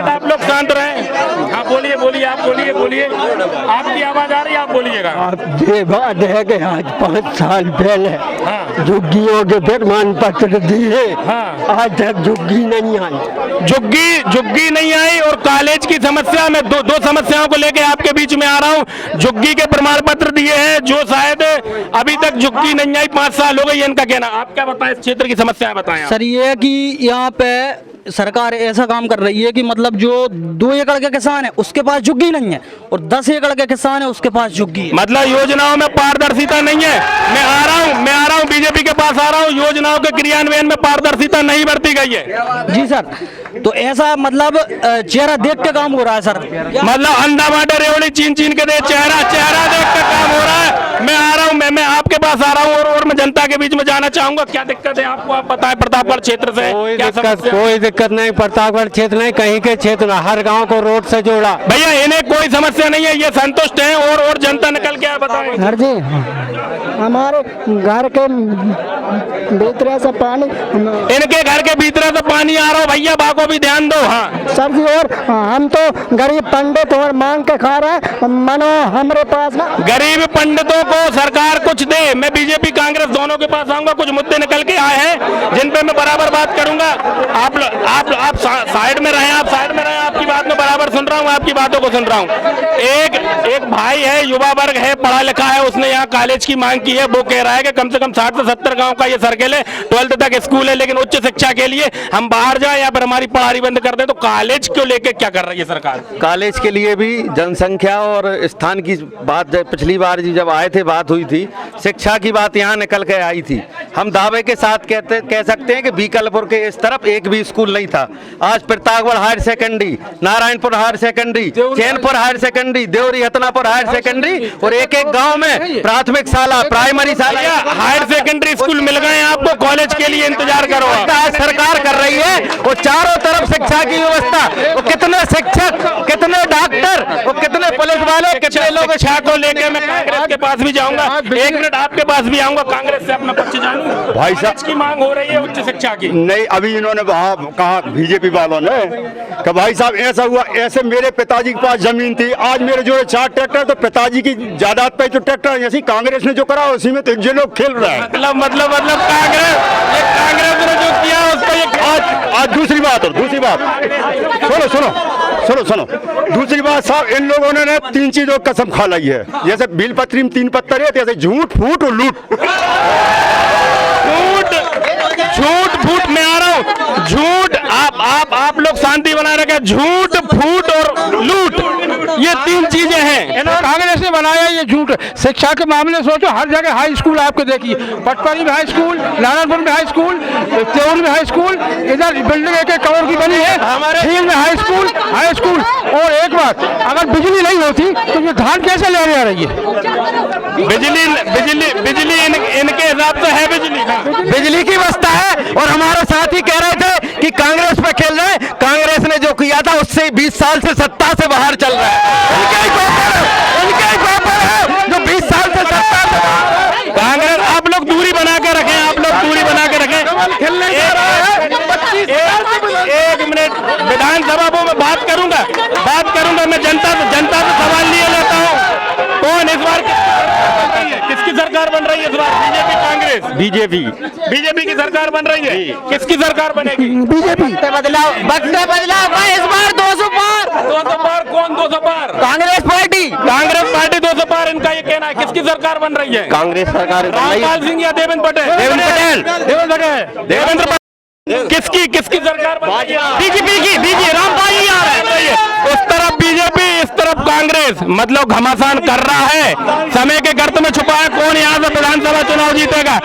आप लोग शांत रहे। हाँ बोलिए, आप बोलिए, आपकी आवाज आ रही है, आप बोलिएगा। ये बात है कि आज 5 साल पहले हाँ। झुग्गियों के प्रमाण पत्र दिए, हाँ। आज तक झुग्गी नहीं आई। झुग्गी नहीं आई। और कॉलेज की समस्या में दो समस्याओं को लेके आपके बीच में आ रहा हूं। झुग्गी के प्रमाण पत्र दिए हैं जो शायद अभी तक झुग्गी नहीं आई, 5 साल हो गए, इनका कहना। आप क्या बताएं, इस क्षेत्र की समस्याएं बताएं। सर ये है कि यहाँ पे सरकार ऐसा काम कर रही है कि मतलब जो 2 एकड़ के किसान है उसके पास झुग्गी नहीं है और 10 एकड़ के किसान है उसके पास झुग्गी है। मतलब योजनाओं में पारदर्शिता नहीं है। मैं आ रहा हूं बीजेपी के पास आ रहा हूं। योजनाओं के क्रियान्वयन में पारदर्शिता नहीं बरती गई है। जी सर, तो ऐसा मतलब चेहरा देख के काम हो रहा है सर। मतलब अंधा बाटे रेवड़ी चीन के दे, चेहरा देख के काम हो रहा है। मैं आ रहा हूं, मैं आपके पास आ रहा हूं और मैं जनता के बीच में जाना चाहूंगा। क्या दिक्कत है आपको, आप बताएं। प्रतापगढ़ क्षेत्र से कोई दिक्कत नहीं। प्रतापगढ़ क्षेत्र नहीं, कहीं के क्षेत्र में हर गांव को रोड से जोड़ा। भैया इन्हें कोई समस्या नहीं है, ये संतुष्ट हैं और जनता निकल के बताएं। सर जी हमारे घर के भीतर से पानी, इनके घर के भीतर से पानी आ रहा हो भैया, बाको भी ध्यान दो। हाँ सर जी, और हम तो गरीब पंडित और मांग के खा रहे हैं, मनो हमारे पास ना। गरीब पंडितों को सरकार कुछ दे। मैं बीजेपी कांग्रेस दोनों के पास आऊंगा। कुछ मुद्दे निकल के आए हैं जिन पे मैं बराबर बात करूंगा। आप साइड में रहें, आप साइड में रहें। आपकी बात में बराबर सुन रहा हूँ, आपकी बातों को सुन रहा हूँ। एक भाई है, युवा वर्ग है, पढ़ा लिखा है, उसने यहाँ कॉलेज की मांग की है। वो कह रहा है कि कम से कम 60 से 70 गांव का ये सर्किल है, 12th तक स्कूल है, लेकिन उच्च शिक्षा के लिए हम बाहर जाए या फिर हमारी पढ़ाई बंद कर दें। तो कॉलेज को लेकर क्या कर रही है सरकार? कॉलेज के लिए भी जनसंख्या और स्थान की बात पिछली बार जब आए थे बात हुई थी, शिक्षा की बात यहाँ निकल के आई थी। हम दावे के साथ कह सकते हैं कि बीकालपुर के इस तरफ एक भी स्कूल नहीं था। आज Pratapgarh higher secondary, Narayanpur higher secondary, Chainpur higher secondary, Deori Hatnapur higher secondary और एक गांव में प्राथमिक शाला, प्राइमरी शाला, हायर सेकेंडरी स्कूल मिल गए आपको। कॉलेज के लिए इंतजार करो। सरकार कर रही है और चारों तरफ शिक्षा की व्यवस्था। वो कितने शिक्षक, कितने डॉक्टर, वो कितने पुलिस वाले, कितने लोग। शिक्षा को लेकर मैं कांग्रेस के पास भी जाऊंगा। 1 मिनट आपके पास भी आऊंगा, कांग्रेस से अपना पक्ष जानूं। भाई साहब की मांग हो रही है उच्च शिक्षा की। नहीं, अभी इन्होंने कहा बीजेपी वालों ने कि भाई साहब ऐसा हुआ, ऐसे मेरे पिताजी के पास जमीन थी, आज मेरे जो 4 ट्रैक्टर, तो पिताजी की जायदाद पे जो ट्रैक्टर ऐसी कांग्रेस ने जो करा उसी में तो ये लोग खेल रहे हैं। मतलब कांग्रेस ने जो किया उसको ये आज दूसरी बात सुनो दूसरी बात साहब, इन लोगों ने 3 चीजों की कसम खा ली है। जैसे बिल पत्री में 3 पत्थर है, जैसे झूठ, फूट और लूट। झूठ मैं आ रहा हूँ। झूठ आप लोग शांति बनाए रखे। झूठ, फूट और लूट, ये 3 चीजें हैं कांग्रेस ने बनाया ये झूठ। शिक्षा के मामले सोचो, हर जगह हाई स्कूल आपको देखिए, पटवारी में हाई स्कूल, नारायणपुर में हाई स्कूल, तेउल में हाई स्कूल, इधर बिल्डिंग 1 करोड़ की बनी है, झील में हाई स्कूल। और एक बात, अगर बिजली नहीं होती तो ये धान कैसे ले रही है? बिजली इनके हिसाब से है। बिजली की व्यवस्था है। और हमारे साथी कह रहे थे कि कांग्रेस पे खेल रहे हैं। कांग्रेस ने जो किया था उससे 20 साल से सत्ता से बाहर चल रहा है। उनके ही पापा है जो 20 साल से सत्ता से। कांग्रेस, आप लोग दूरी बना के रखें, आप लोग दूरी बना के रखें। एक मिनट, विधानसभा में मैं बात करूंगा। मैं जनता से सवाल लिए लेता हूँ। कौन इस बार किसकी सरकार बन रही है? इस बार बीजेपी, कांग्रेस? बीजेपी की सरकार बन रही है। किसकी सरकार बनेगी? बीजेपी। बदलाव इस बार 200 पार। कौन 200 पार? कांग्रेस पार्टी 200 पार। इनका ये कहना है। किसकी सरकार बन रही है? कांग्रेस सरकार। रामपाल सिंह या देवेंद्र पटेल? किसकी सरकार बन रही है? बीजेपी रामपाल ही आ रहा है। उस तरफ बीजेपी, इस तरफ कांग्रेस, मतलब घमासान कर रहा है। समय के गर्त में छुपा है। कौन यहाँ से विधानसभा चुनाव जीतेगा?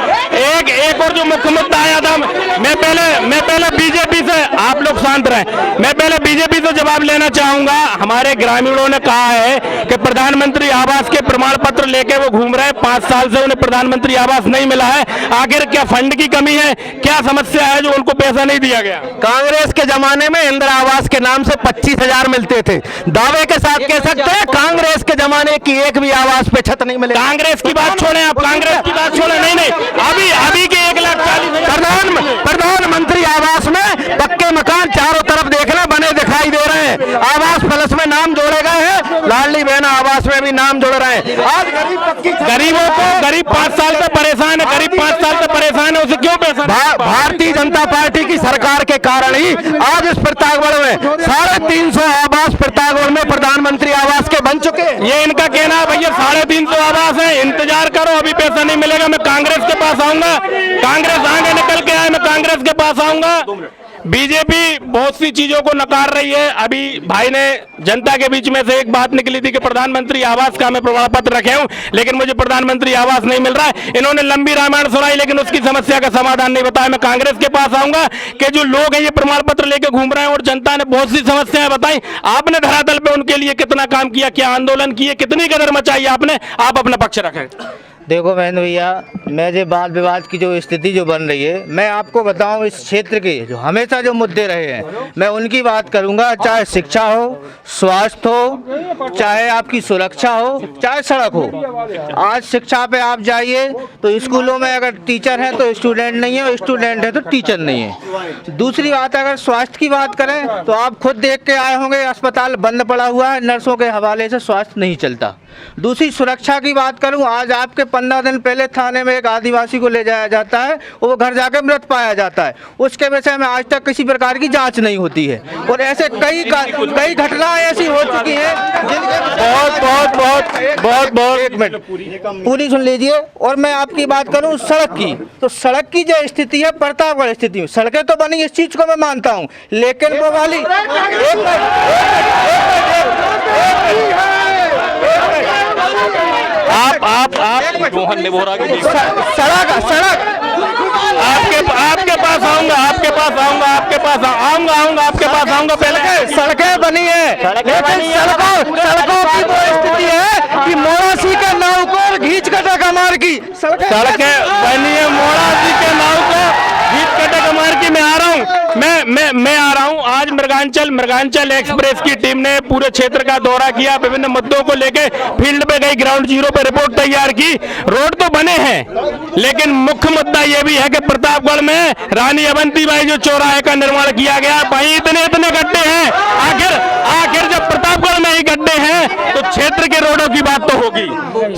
एक और जो मुख्य मुद्दा आया था, मैं पहले बीजेपी से, आप लोग शांत रहें, मैं पहले बीजेपी से जवाब लेना चाहूंगा। हमारे ग्रामीणों ने कहा है कि प्रधानमंत्री आवास के प्रमाण पत्र लेके वो घूम रहे हैं। 5 साल से उन्हें प्रधानमंत्री आवास नहीं मिला है। आखिर क्या फंड की कमी है? क्या समस्या है जो उनको पैसा नहीं दिया गया? कांग्रेस के जमाने में इंदिरा आवास के नाम से 25,000 मिलते थे। दावे के साथ कह सकते हैं कांग्रेस के जमाने की एक भी आवास पे छत नहीं मिले। कांग्रेस की बात छोड़ें आप, कांग्रेस की बात छोड़ें। नहीं, अभी के 1,40,000 प्रधानमंत्री आवास में पक्के मकान चारों तरफ देखना बने दिखाई दे रहे हैं। आवास प्लस में नाम जोड़े गए हैं लाडली बहन आवास में भी नाम जुड़ रहे हैं। आज गरीबों को, गरीब 5 साल से परेशान है, गरीब 5 साल से परेशान है, उसे क्यों पैसा? भारतीय जनता पार्टी की सरकार के कारण ही आज इस प्रतापगढ़ में 350 आवास प्रतापगढ़ में प्रधानमंत्री आवास के बन चुके हैं। ये इनका कहना है भैया 350 आवास है, इंतजार करो, अभी पैसा नहीं मिलेगा, मैं कांग्रेस के पास आऊंगा, कांग्रेस आगे निकल के आए, मैं कांग्रेस के पास आऊंगा। बीजेपी बहुत सी चीजों को नकार रही है। अभी भाई ने जनता के बीच में से एक बात निकली थी कि प्रधानमंत्री आवास का मैं प्रमाण पत्र रखे हूं, लेकिन मुझे प्रधानमंत्री आवास नहीं मिल रहा है। इन्होंने लंबी रामायण सुनाई, लेकिन उसकी समस्या का समाधान नहीं बताया। मैं कांग्रेस के पास आऊंगा कि जो लोग हैं ये प्रमाण पत्र लेके घूम रहे हैं और जनता ने बहुत सी समस्याएं बताई, आपने धरातल पे उनके लिए कितना काम किया, क्या आंदोलन किए, कितनी कदर मचाई आपने, आप अपना पक्ष रखें। देखो महेंद्र भैया, मैं जो वाद विवाद की जो स्थिति जो बन रही है, मैं आपको बताऊं इस क्षेत्र के जो हमेशा जो मुद्दे रहे हैं मैं उनकी बात करूंगा। चाहे शिक्षा हो, स्वास्थ्य हो, चाहे आपकी सुरक्षा हो, चाहे सड़क हो। आज शिक्षा पे आप जाइए तो स्कूलों में अगर टीचर हैं तो स्टूडेंट नहीं है, और स्टूडेंट है तो टीचर नहीं है। दूसरी बात, अगर स्वास्थ्य की बात करें तो आप खुद देख के आए होंगे, अस्पताल बंद पड़ा हुआ है, नर्सों के हवाले से स्वास्थ्य नहीं चलता। दूसरी सुरक्षा की बात करूं, आज आपके 15 दिन पहले थाने में एक आदिवासी को ले जाया जाता है और वो घर जाकर मृत पाया जाता है, उसके विषय में आज तक किसी प्रकार की जांच नहीं होती है। और ऐसे कई घटनाएं ऐसी हो चुकी हैं जिनके बहुत एक मिनट पूरी सुन लीजिए। और मैं आपकी बात करूं सड़क की, तो सड़क की जो स्थिति है प्रतापगढ़ स्थिति में, सड़कें तो बनी, इस चीज को मैं मानता हूं, लेकिन वो वाली आप मोहन ने बोला कि सड़क आपके पास आऊंगा, आपके पास आऊंगा, आपके पास आऊंगा, आपके पास आऊंगा। पहले सड़कें बनी है, लेकिन सड़कों की वो स्थिति है कि मोरासी के नाव को घींच कटा कमार की सड़कें बनी है, मोरासी के नाव को घींच कटा कमार की। मैं आ रहा हूँ, मैं आ रहा हूँ। आज मृगांचल एक्सप्रेस की टीम ने पूरे क्षेत्र का दौरा किया, विभिन्न मुद्दों को लेके फील्ड पे गई, ग्राउंड जीरो पे रिपोर्ट तैयार की। रोड तो बने हैं, लेकिन मुख्य मुद्दा यह भी है कि प्रतापगढ़ में रानी अवंतीबाई जो चौराहे का निर्माण किया गया, भाई इतने गड्ढे हैं। आखिर जब प्रतापगढ़ में ही गड्ढे हैं तो क्षेत्र के रोडों की बात तो होगी।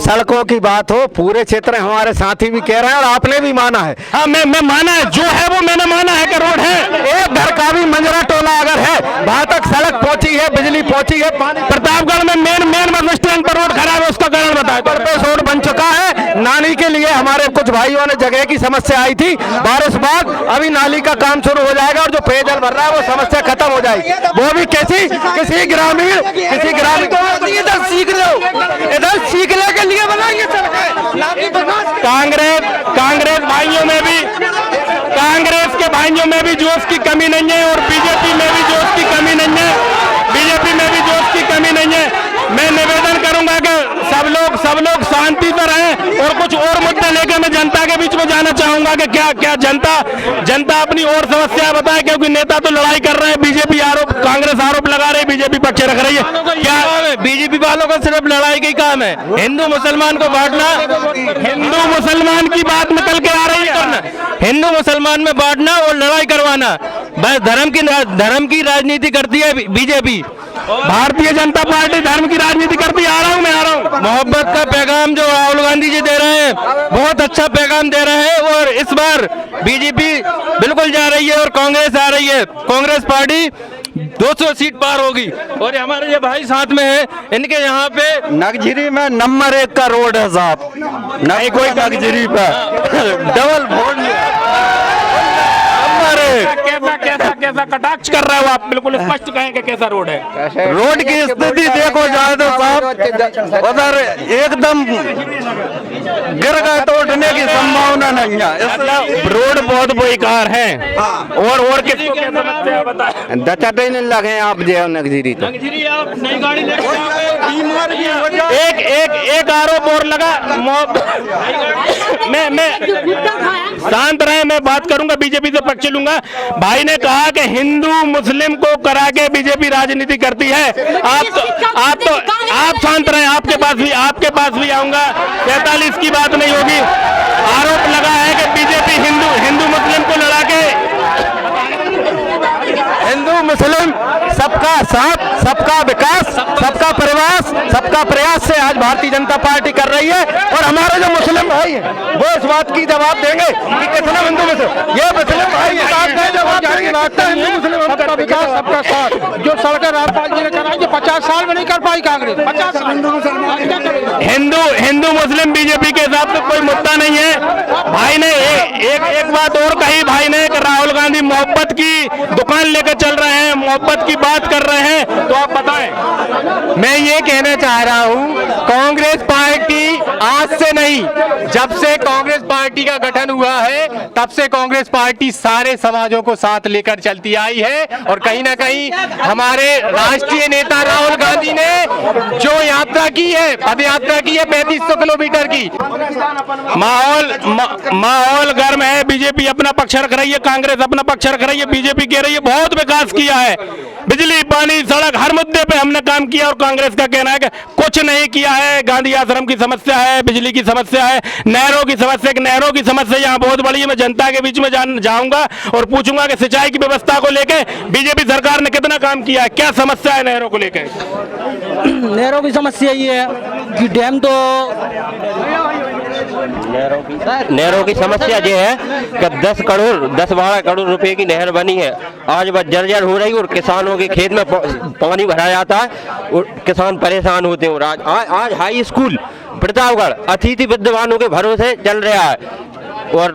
सड़कों की बात हो, पूरे क्षेत्र हमारे साथी भी कह रहे हैं और आपने भी माना है। हाँ, मैं माना है, जो है वो मैंने माना है कि रोड है। एक घर का भी मंजरा टोला अगर है, वहां तक सड़क पहुंची है, बिजली पहुंची है, पानी। प्रतापगढ़ में मेन बस स्टैंड पर रोड खराब है, उसका कारण बताए। रोड बन चुका है। नाली के लिए हमारे कुछ भाइयों ने जगह की समस्या आई थी, बारिश बाद अभी नाली का काम शुरू हो जाएगा और जो पेयजल भर रहा है वो समस्या खत्म हो जाएगी। वो भी किसी ग्रामीण इधर सीखने के लिए बनाएंगे कांग्रेस भाइयों में भी जोश की कमी नहीं है और बीजेपी में भी जोश की कमी नहीं है। मैं निवेदन करूंगा कि सब लोग शांति से रहें और कुछ और मुद्दे लेकर मैं जनता के बीच में जाना चाहूंगा कि क्या जनता अपनी और समस्या बताए, क्योंकि नेता तो लड़ाई कर रहे हैं, बीजेपी कांग्रेस आरोप लगा रही है, बीजेपी पक्ष रख रही है। क्या बीजेपी वालों का सिर्फ लड़ाई का काम है? हिंदू मुसलमान को बांटना, हिंदू मुसलमान की बात निकल के आ रही है, हिंदू मुसलमान में बांटना और लड़ाई करवाना, बस धर्म की राजनीति करती है बीजेपी। भारतीय जनता पार्टी धर्म की राजनीति करती है। मैं आ रहा हूँ। मोहब्बत का पैगाम जो राहुल गांधी जी दे रहे हैं, बहुत अच्छा पैगाम दे रहे हैं और इस बार बीजेपी बिल्कुल जा रही है और कांग्रेस आ रही है। कांग्रेस पार्टी 200 सीट पार होगी और हमारे ये भाई साथ में है, इनके यहाँ पे नगझिरी में नंबर 1 का रोड है साहब, नहीं कोई नगझिरी पे डबल वोट कैसा कटाक्ष कर रहे हो आप? बिल्कुल स्पष्ट कहें कि कैसा रोड है। रोड की स्थिति देखो जाए तो साहब उधर एकदम गिर गए तो उठने की संभावना नहीं है। रोड बहुत बेकार है और किसको क्या समस्या बताए? दचटे नहीं लगे आप जो नगझिरी तो आप नई गाड़ी एक आरोप और लगा। मैं शांत रहे, मैं बात करूंगा, बीजेपी से पक्ष लूंगा। भाई ने कहा कि हिंदू मुस्लिम को करा के बीजेपी राजनीति करती है। आप शांत रहे, आपके पास भी आऊंगा। 47 की बात नहीं होगी। आरोप लगा है कि बीजेपी हिंदू मुस्लिम को लड़ा के, हिंदू मुस्लिम सबका साथ, सबका विकास, सबका प्रवास, का प्रयास से आज भारतीय जनता पार्टी कर रही है। और हमारे जो मुस्लिम भाई हैं वो इस बात की जवाब देंगे कि कितना हिंदू मुस्लिम ये मुस्लिम भाई सबका विकास सबका साथ जो सड़कें राजपाल जी ने कराई जो 50 साल में नहीं कर पाई कांग्रेस 50 साल हिंदू मुस्लिम बीजेपी के हिसाब से कोई मुद्दा नहीं है। भाई ने एक बात और कही, भाई ने कि राहुल गांधी मोहब्बत की दुकान लेकर चल रहे हैं, मोहब्बत की बात कर रहे हैं, तो आप बताएं। मैं ये कहना चाह रहा हूँ, कांग्रेस पार्टी आज से नहीं, जब से कांग्रेस पार्टी का गठन हुआ है तब से कांग्रेस पार्टी सारे समाजों को साथ लेकर चलती आई है। और कहीं ना कहीं हमारे राष्ट्रीय नेता राहुल गांधी ने जो यात्रा की है, पद यात्रा की है 3500 किलोमीटर की, माहौल गर्म है। बीजेपी अपना पक्ष रख रही है, कांग्रेस अपना पक्ष रख रही है। बीजेपी कह रही है बहुत विकास किया है, बिजली पानी सड़क हर मुद्दे पे हमने काम किया, और कांग्रेस का कहना है कि कुछ नहीं किया है। गांधी आश्रम की समस्या है, बिजली की समस्या है, नहरों की समस्या, नहरों की समस्या यहाँ बहुत बड़ी है। मैं जनता के बीच में जाऊंगा और पूछूंगा कि सिंचाई की व्यवस्था को लेकर बीजेपी सरकार ने कितना काम किया है, क्या समस्या है नहरों को लेकर। नहरों की समस्या ये है कि डैम तो नहरों की समस्या ये है कि 10-12 करोड़ रुपए की नहर बनी है, आज वह जर्जर हो रही है और किसानों के खेत में पानी भरा जाता है और किसान परेशान होते हैं। और आज हाई स्कूल प्रतापगढ़ अतिथि विद्वानों के भरोसे चल रहा है और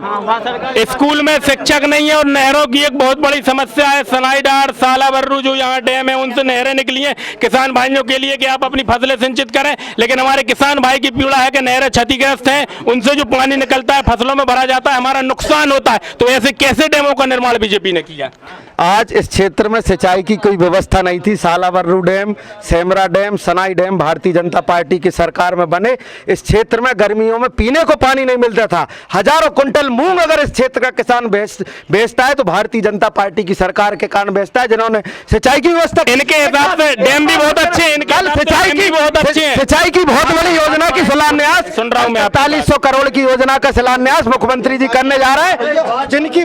स्कूल में शिक्षक नहीं है। और नहरों की एक बहुत बड़ी समस्या है, सनाईडार सालाबर्रू जो यहाँ डैम है उनसे नहरें निकली हैं किसान भाइयों के लिए कि आप अपनी फसलें सिंचित करें, लेकिन हमारे किसान भाई की पीड़ा है कि नहरें क्षतिग्रस्त हैं, उनसे जो पानी निकलता है फसलों में भरा जाता है, हमारा नुकसान होता है। तो ऐसे कैसे डैमों का निर्माण बीजेपी ने किया? आज इस क्षेत्र में सिंचाई की कोई व्यवस्था नहीं थी। सालाबर्रू डैम, सेमरा डैम, सनाई डैम भारतीय जनता पार्टी की सरकार में बने। इस क्षेत्र में गर्मियों में पीने को पानी नहीं मिलता था। हजारों कुंटल मूंग अगर इस क्षेत्र का किसान बेचता है तो भारतीय जनता पार्टी की सरकार के कारण बेचता है, जिन्होंने सिंचाई की व्यवस्था। इनके हिसाब से डैम भी बहुत अच्छे हैं, सिंचाई की बहुत बड़ी योजना की शिलान्यास सुन रहा हूँ मैं, 4500 करोड़ की योजना का शिलान्यास मुख्यमंत्री जी करने जा रहे हैं। चिंकी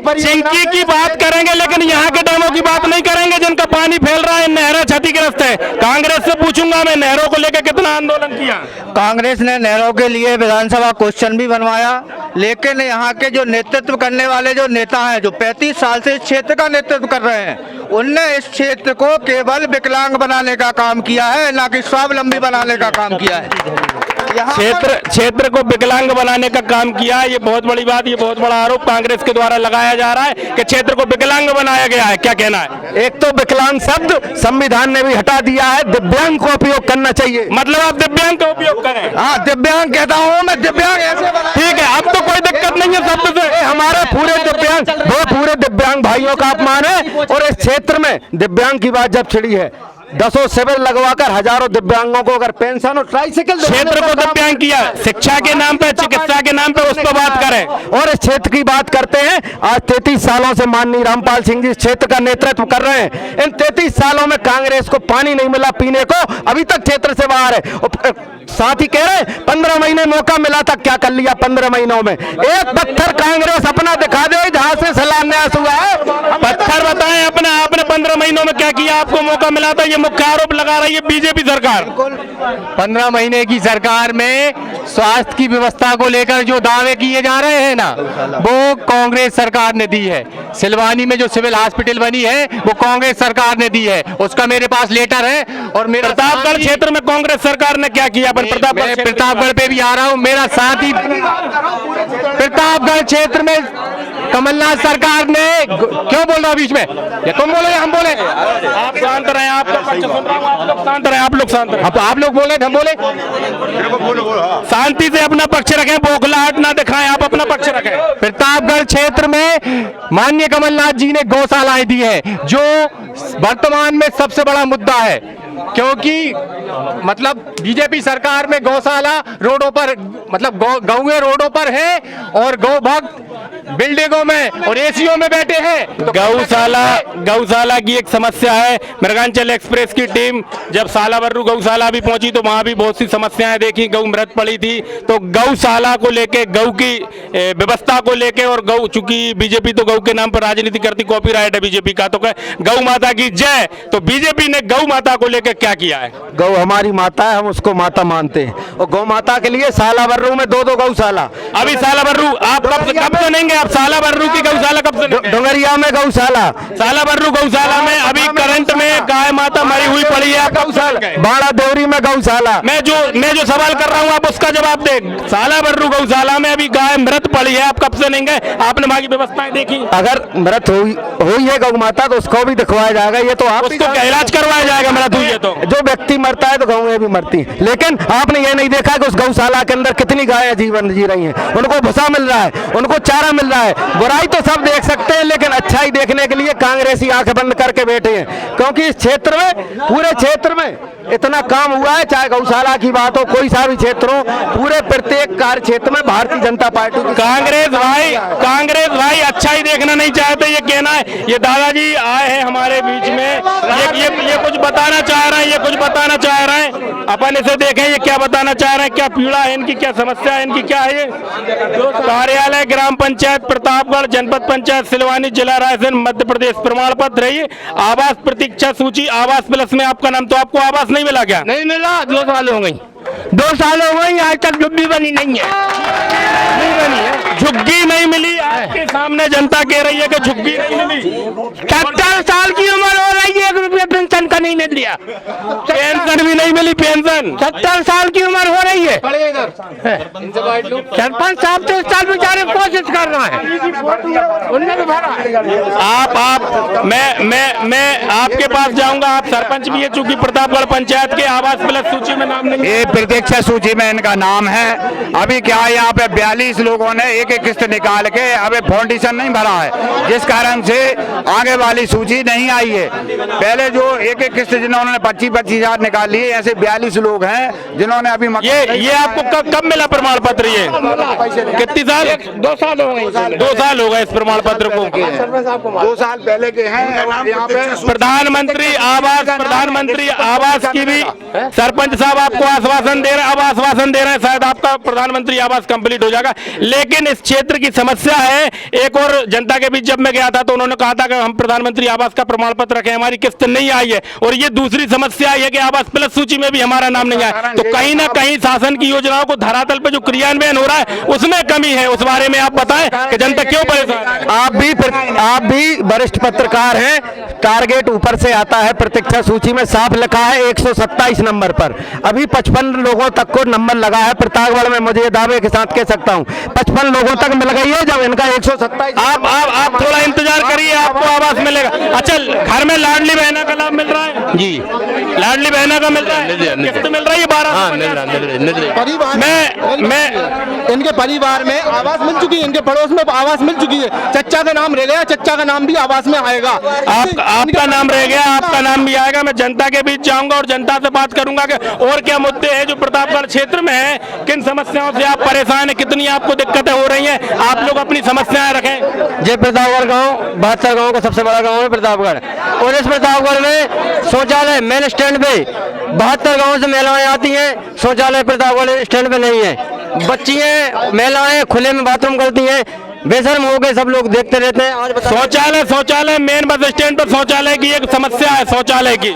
की बात करेंगे लेकिन यहाँ के डैमों की बात नहीं करेंगे जिनका पानी फैल रहा है, नहरें क्षतिग्रस्त है। कांग्रेस से पूछूंगा मैं, नहरों को लेकर कितना आंदोलन किया? कांग्रेस ने नहरों के लिए विधानसभा क्वेश्चन भी बनवाया, लेकिन यहाँ के जो नेतृत्व करने वाले जो नेता हैं जो 35 साल से इस क्षेत्र का नेतृत्व कर रहे हैं, उनने इस क्षेत्र को केवल विकलांग बनाने का काम किया है, ना कि स्वावलंबी बनाने का काम किया है। क्षेत्र को विकलांग बनाने का काम किया, ये बहुत बड़ी बात, ये बहुत बड़ा आरोप कांग्रेस के द्वारा लगाया जा रहा है कि क्षेत्र को विकलांग बनाया गया है। क्या कहना है? एक तो विकलांग शब्द संविधान ने भी हटा दिया है, दिव्यांग को उपयोग करना चाहिए। मतलब आप दिव्यांग का उपयोग करें? हाँ, दिव्यांग कहता हूँ मैं, दिव्यांग ऐसे ठीक है, अब तो कोई दिक्कत नहीं है शब्द से। हमारे पूरे दिव्यांग भाइयों का अपमान है। और इस क्षेत्र में दिव्यांग की बात जब छिड़ी है, 10 शिविर लगवाकर हजारों दिव्यांगों को अगर पेंशन और ट्राइसाइकिल क्षेत्र को दिव्यांग किया, शिक्षा के नाम पे, चिकित्सा के नाम पे, उस पर बात करें। और इस क्षेत्र की बात करते हैं। आज 33 सालों से माननीय रामपाल सिंह जी इस क्षेत्र का नेतृत्व कर रहे हैं। इन 33 सालों में कांग्रेस को पानी नहीं मिला पीने को, अभी तक क्षेत्र से बाहर है। साथ ही कह रहे हैं 15 महीने मौका मिला था, क्या कर लिया 15 महीनों में? एक पत्थर कांग्रेस अपना दिखा दे जहां से शिलान्यास हुआ है। पत्थर बताएं अपना, आपने 15 महीनों में क्या किया? आपको मौका मिला था, ये मुख्य आरोप लगा रही है बीजेपी सरकार। 15 महीने की सरकार में स्वास्थ्य की व्यवस्था को लेकर जो दावे किए जा रहे हैं ना, वो कांग्रेस सरकार ने दी है। सिलवानी में जो सिविल हॉस्पिटल बनी है वो कांग्रेस सरकार ने दी है, उसका मेरे पास लेटर है। और मेरा प्रतापगढ़ क्षेत्र में कांग्रेस सरकार ने क्या किया? प्रतापगढ़ पे भी आ रहा हूँ, मेरा साथ ही प्रतापगढ़ क्षेत्र में कमलनाथ सरकार ने, क्यों बोल रहा हूँ बीच में? ये तुम बोले हम बोले? आप शांत रहे, आपका पक्ष सुन रहा हूं, आप लोग शांत रहे, आप लोग शांत रहे। आप लोग बोले हम बोले? शांति से अपना पक्ष रखें, बौखलाहट ना दिखाएं, आप अपना पक्ष रखें। प्रतापगढ़ क्षेत्र में माननीय कमलनाथ जी ने गौशालाएं दी है, जो वर्तमान में सबसे बड़ा मुद्दा है, क्योंकि मतलब बीजेपी सरकार में गौशाला रोडों पर, मतलब गौएं रोडों पर है और गौ भक्त बिल्डिंगों में और एसीओ में बैठे हैं। तो गौशाला की एक समस्या है। मृगांचल एक्सप्रेस की टीम जब सालाबर्रू गौशाला भी पहुंची तो वहां भी बहुत सी समस्याएं देखी। गौ मृत पड़ी थी, तो गौशाला को लेके, गौ की व्यवस्था को लेके, और गौ, चूंकि बीजेपी तो गौ के नाम पर राजनीति करती, कॉपीराइट है बीजेपी का, तो गौ माता की जय। तो बीजेपी ने गौ माता को लेकर क्या किया है? गौ हमारी माता है, हम उसको माता मानते हैं, और गौ माता के लिए सालाबर्रू में 2-2 गौशाला। अभी सालाबर्रू आप कब से नहीं गए? आप सालाबर्रू की गौशाला कब से? डोंगरिया में गौशाला, सालाबर्रू गौशाला में अभी करंट में गाय माता मरी हुई पड़ी है। गौशाला बाड़ा देवरी में गौशाला। मैं जो सवाल कर रहा हूँ आप उसका जवाब दे। सालाबर्रू गौशाला में अभी गाय मृत पड़ी है, आप कब से नहीं गए? आपने वहाँ की व्यवस्थाएं देखी? अगर मृत हुई है गौ माता तो उसको भी दिखवाया जाएगा। ये तो आप उसको इलाज करवाया जाएगा मृत हुई है तो। जो व्यक्ति मरता है तो गौएं भी मरती, लेकिन आपने ये नहीं देखा कि उस गौशाला के अंदर कितनी गायें जीवन जी रही हैं। उनको भूसा मिल रहा है, उनको चारा मिल रहा है। बुराई तो सब देख सकते हैं, लेकिन अच्छाई देखने के लिए कांग्रेसी आंखें बंद करके बैठे हैं, क्योंकि इस क्षेत्र में, पूरे क्षेत्र में इतना काम हुआ है, चाहे गौशाला की बात हो, कोई सा भी क्षेत्र हो, पूरे प्रत्येक कार्य क्षेत्र में भारतीय जनता पार्टी की कांग्रेस भाई अच्छाई देखना नहीं चाहते, ये कहना है। ये दादाजी आए हैं हमारे बीच में, ये कुछ बताना चाह रहे हैं, ये कुछ बताना चाह रहे हैं। अपन इसे देखें, ये क्या बताना चाह रहे हैं, क्या पीड़ा है इनकी, क्या समस्या है इनकी, क्या है ये? कार्यालय ग्राम पंचायत प्रतापगढ़, जनपद पंचायत सिलवानी, जिला रायसेन, मध्य प्रदेश। प्रमाण पत्र है ये, आवास प्रतीक्षा सूची, आवास प्लस में आपका नाम। तो आपको आवास नहीं मिला क्या? नहीं मिला, 2 साल हो गई, 2 साल हो गई, आज तक झुग्गी बनी नहीं है। नहीं बनी है, झुग्गी नहीं मिली। आपके सामने जनता कह रही है कि झुग्गी नहीं मिली। 70 साल की उम्र हो रही है, 1 रुपया पेंशन का नहीं मिल दिया, पेंशन भी नहीं मिली। पेंशन 70 साल की उम्र हो रही है। सरपंच साहब तो इस साल बेचारे कोशिश कर रहा है, उनने भी भरा। मैं आपके पास जाऊंगा, आप सरपंच भी है, चूंकि प्रतापगढ़ पंचायत के आवास प्लस सूची में नाम नहीं है। प्रतीक्षा सूची में इनका नाम है। अभी क्या है, यहाँ पे 42 लोगों ने एक किस्त निकाल के अभी फाउंडेशन नहीं भरा है, जिस कारण से आगे वाली सूची नहीं आई है। पहले जो एक किस्त जिन्होंने 25-25 हजार निकाल लिए, ऐसे 42 लोग हैं जिन्होंने अभी ये आपको कब मिला प्रमाण पत्र? ये कितनी साल? 2 साल हो गए। 2 साल हो गए इस प्रमाण पत्र को। 2 साल पहले के हैं। यहाँ पे प्रधानमंत्री आवास की भी सरपंच साहब आपको आश्वासन दे रहे हैं, अब आश्वासन दे रहे हैं शायद आपका प्रधानमंत्री आवास कंप्लीट हो जाएगा। लेकिन इस क्षेत्र की समस्या है, एक और जनता के बीच जब मैं गया था तो उन्होंने कहा था कि हम प्रधानमंत्री आवास का प्रमाण पत्र रखें, हमारी किस्त नहीं आई है। और ये दूसरी समस्या है कि आवास प्लस सूची में भी हमारा नाम नहीं आया। तो कहीं ना कहीं शासन की योजनाओं को धरातल पे जो क्रियान्वयन हो रहा है उसमें कमी है। उस बारे में आप बताएं कि जनता क्यों परेशान है? आप भी वरिष्ठ पत्रकार हैं। टारगेट ऊपर से आता है, प्रतीक्षा सूची में साफ लिखा है 127 नंबर पर। अभी 55 लोगों तक को नंबर लगा है। प्रतापगढ़ में मुझे दावे के साथ कह सकता हूँ 55 लोगों तक मिल गई है, जब इनका 127। आप थोड़ा इंतजार करिए, आपको आवास मिलेगा। अच्छा, घर में लाडली बहना का लाभ मिल रहा है? जी, लाडली बहना का मिल रहा है, किस्त मिल रही है 12। मैं इनके परिवार में आवास मिल चुकी है, इनके पड़ोस में आवास मिल चुकी है। चच्चा का नाम रह गया, चच्चा का नाम भी आवास में आएगा। आपका नाम रह गया, आपका नाम भी आएगा। मैं जनता के बीच जाऊंगा और जनता से बात करूंगा कि और क्या मुद्दे हैं जो प्रतापगढ़ क्षेत्र में है, किन समस्याओं से आप परेशान हैं, कितनी आपको दिक्कतें हो रही हैं। आप लोग अपनी समस्याएं रखें। ये प्रतापगढ़ गांव 72 गांव का सबसे बड़ा गांव है प्रतापगढ़, और इस प्रतापगढ़ में शौचालय मेन स्टैंड पे 72 गांव से महिलाएं आती हैं, शौचालय प्रतापगढ़ स्टैंड पे नहीं है। बच्चियां महिलाएं खुले में बाथरूम करती हैं, बेशर्म हो गए, सब लोग देखते रहते हैं। आज शौचालय मेन बस स्टैंड पर शौचालय की एक समस्या है, शौचालय की।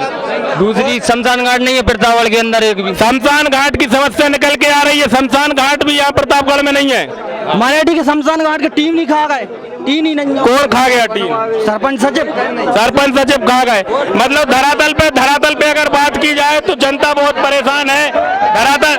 दूसरी शमशान घाट नहीं है प्रतापगढ़ के अंदर, एक भी शमशान घाट की समस्या निकल के आ रही है। शमशान घाट भी यहाँ प्रतापगढ़ में नहीं है। मराठी के शमशान घाट की टीम नहीं खा गए, टीम ही नहीं। कौन खा गया टीम? सरपंच सचिव खा गए। मतलब धरातल पे अगर बात की जाए तो जनता बहुत परेशान है।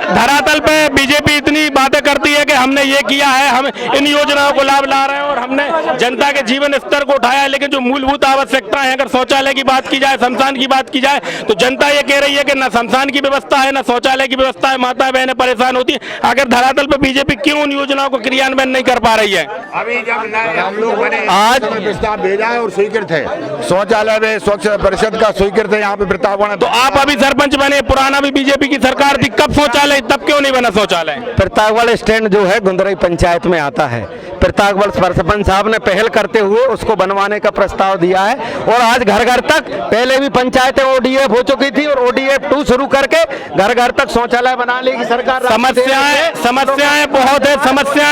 धरातल पे बीजेपी इतनी बातें करती है कि हमने ये किया है, हम इन योजनाओं को लाभ ला रहे हैं और हमने जनता के जीवन स्तर को उठाया है। लेकिन जो मूलभूत आवश्यकताएं हैं, अगर शौचालय की बात की जाए, शमशान की बात की जाए, तो जनता ये कह रही है कि न शमशान की व्यवस्था है, न शौचालय की व्यवस्था है। माता बहनें परेशान होती है। अगर धरातल पे बीजेपी क्यों उन योजनाओं को क्रियान्वयन नहीं कर पा रही है? अभी जब हम लोग बने आज प्रस्ताव भेजा है और स्वीकृत है, शौचालय में स्वच्छ परिषद का स्वीकृत है यहाँ पे प्रतापगढ़। तो आप अभी सरपंच बने, पुराना भी बीजेपी की सरकार थी, कब शौचालय, तब क्यों नहीं बना शौचालय? प्रतापगढ़ स्टैंड जो है गुंदरई पंचायत में आता है। प्रतापगढ़ सरपंच साहब ने पहल करते हुए उसको बनवाने का प्रस्ताव दिया है और आज घर घर तक, पहले भी पंचायतें ODF हो चुकी थी और ODF 2 शुरू करके घर घर तक शौचालय बनाने की सरकार समस्याएं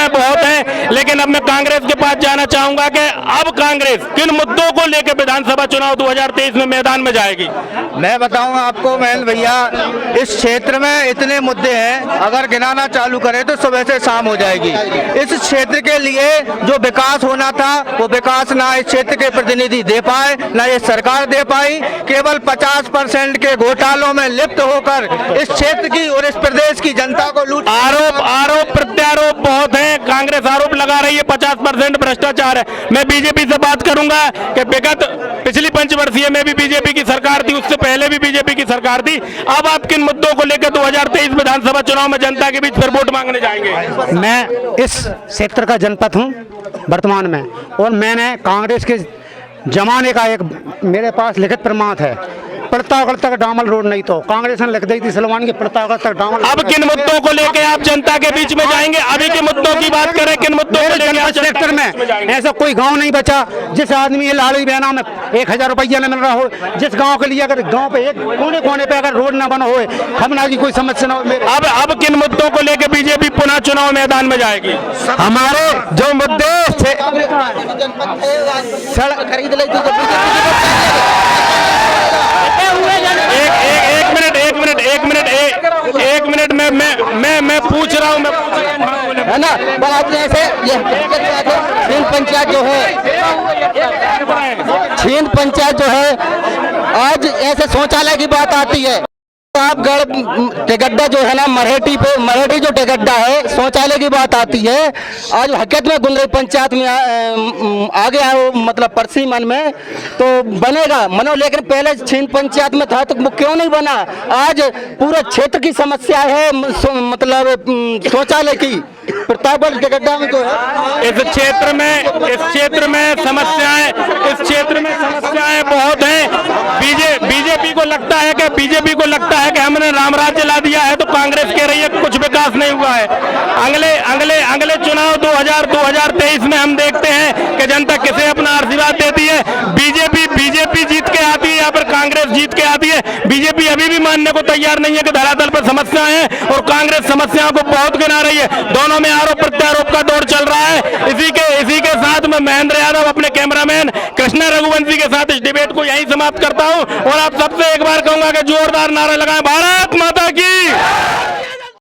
बहुत हैं, लेकिन अब मैं कांग्रेस के पास जाना चाहूंगा कि अब कांग्रेस किन मुद्दों को लेकर विधानसभा चुनाव 2023 में मैदान में जाएगी। मैं बताऊंगा आपको महेंद्र भैया, इस क्षेत्र में इतने मुद्दे हैं, अगर गिनाना चालू करें तो सुबह से शाम हो जाएगी। इस क्षेत्र के लिए जो विकास होना था वो विकास ना इस क्षेत्र के प्रतिनिधि दे पाए, ना ये सरकार दे पाई। केवल 50% के घोटालों में लिप्त होकर इस क्षेत्र की और इस प्रदेश की जनता को लूट। आरोप प्रत्यारोप बहुत है। कांग्रेस आरोप लगा रही है 50% भ्रष्टाचार है। मैं बीजेपी से बात करूंगा कि विगत पिछली पंचवर्षीय में भी बीजेपी की सरकार थी, उससे पहले भी बीजेपी की सरकार थी। अब आप किन मुद्दों को लेकर 2023 विधानसभा चुनाव में जनता के बीच फिर वोट मांगने जाएंगे? मैं इस क्षेत्र का जनपद हूं वर्तमान में, और मैंने कांग्रेस के जमाने का एक मेरे पास लिखित प्रमाण है। प्रतापगढ़ तक डामर रोड नहीं तो कांग्रेस ने लिख दी थी सिलवानी के प्रतापगढ़ तक डामर। अब किन मुद्दों को लेकर आप जनता के बीच में जाएंगे? अभी के मुद्दों की बात करें, किन मुद्दों को लेकर सेक्टर में ऐसा कोई गांव नहीं बचा जिस आदमी लालू बहना में 1000 रुपया न मिल रहा हो, जिस गांव के लिए अगर गांव पे एक कोने कोने पे अगर रोड न बना हो, हमना की कोई समस्या न हो। अब किन मुद्दों को लेकर बीजेपी पुनः चुनाव मैदान में जाएगी? हमारे जो मुद्दे खरीद लेती तो एक मिनट मैं पूछ रहा हूँ है ना। बात जैसे ये छीन पंचायत जो है आज ऐसे शौचालय की बात आती है। प्रतापगढ़ टेगड्डा जो है ना, मराठी जो टेगड्डा है, शौचालय की बात आती है। आज हकीकत में गुंदरी पंचायत में आ गया है वो, मतलब परसी मन में तो बनेगा मनो, लेकिन पहले छीन पंचायत में था तो वो क्यों नहीं बना? आज पूरा क्षेत्र की समस्या है, मतलब शौचालय की। प्रतापगढ़ टेगड्डा में जो है इस क्षेत्र में समस्याएं बहुत हैं। बीजेपी को लगता है कि हमने राम राज्य ला दिया है, तो कांग्रेस कह रही है कुछ विकास नहीं हुआ है। अगले चुनाव 2023 में हम देखते हैं कि जनता किसे अपना आशीर्वाद देती है। बीजेपी जीत के आती है या फिर कांग्रेस जीत के आती है? बीजेपी अभी भी मानने को तैयार नहीं है कि धरातल पर समस्याएं हैं और कांग्रेस समस्याओं को बहुत गिना रही है। दोनों में आरोप प्रत्यारोप का दौर चल रहा है। इसी के साथ मैं महेंद्र यादव अपने कैमरामैन कृष्णा रघुवंशी के साथ इस डिबेट को यहीं समाप्त करता हूं और आप सबसे एक बार कहूंगा कि जोरदार नारा लगाएं, भारत माता की।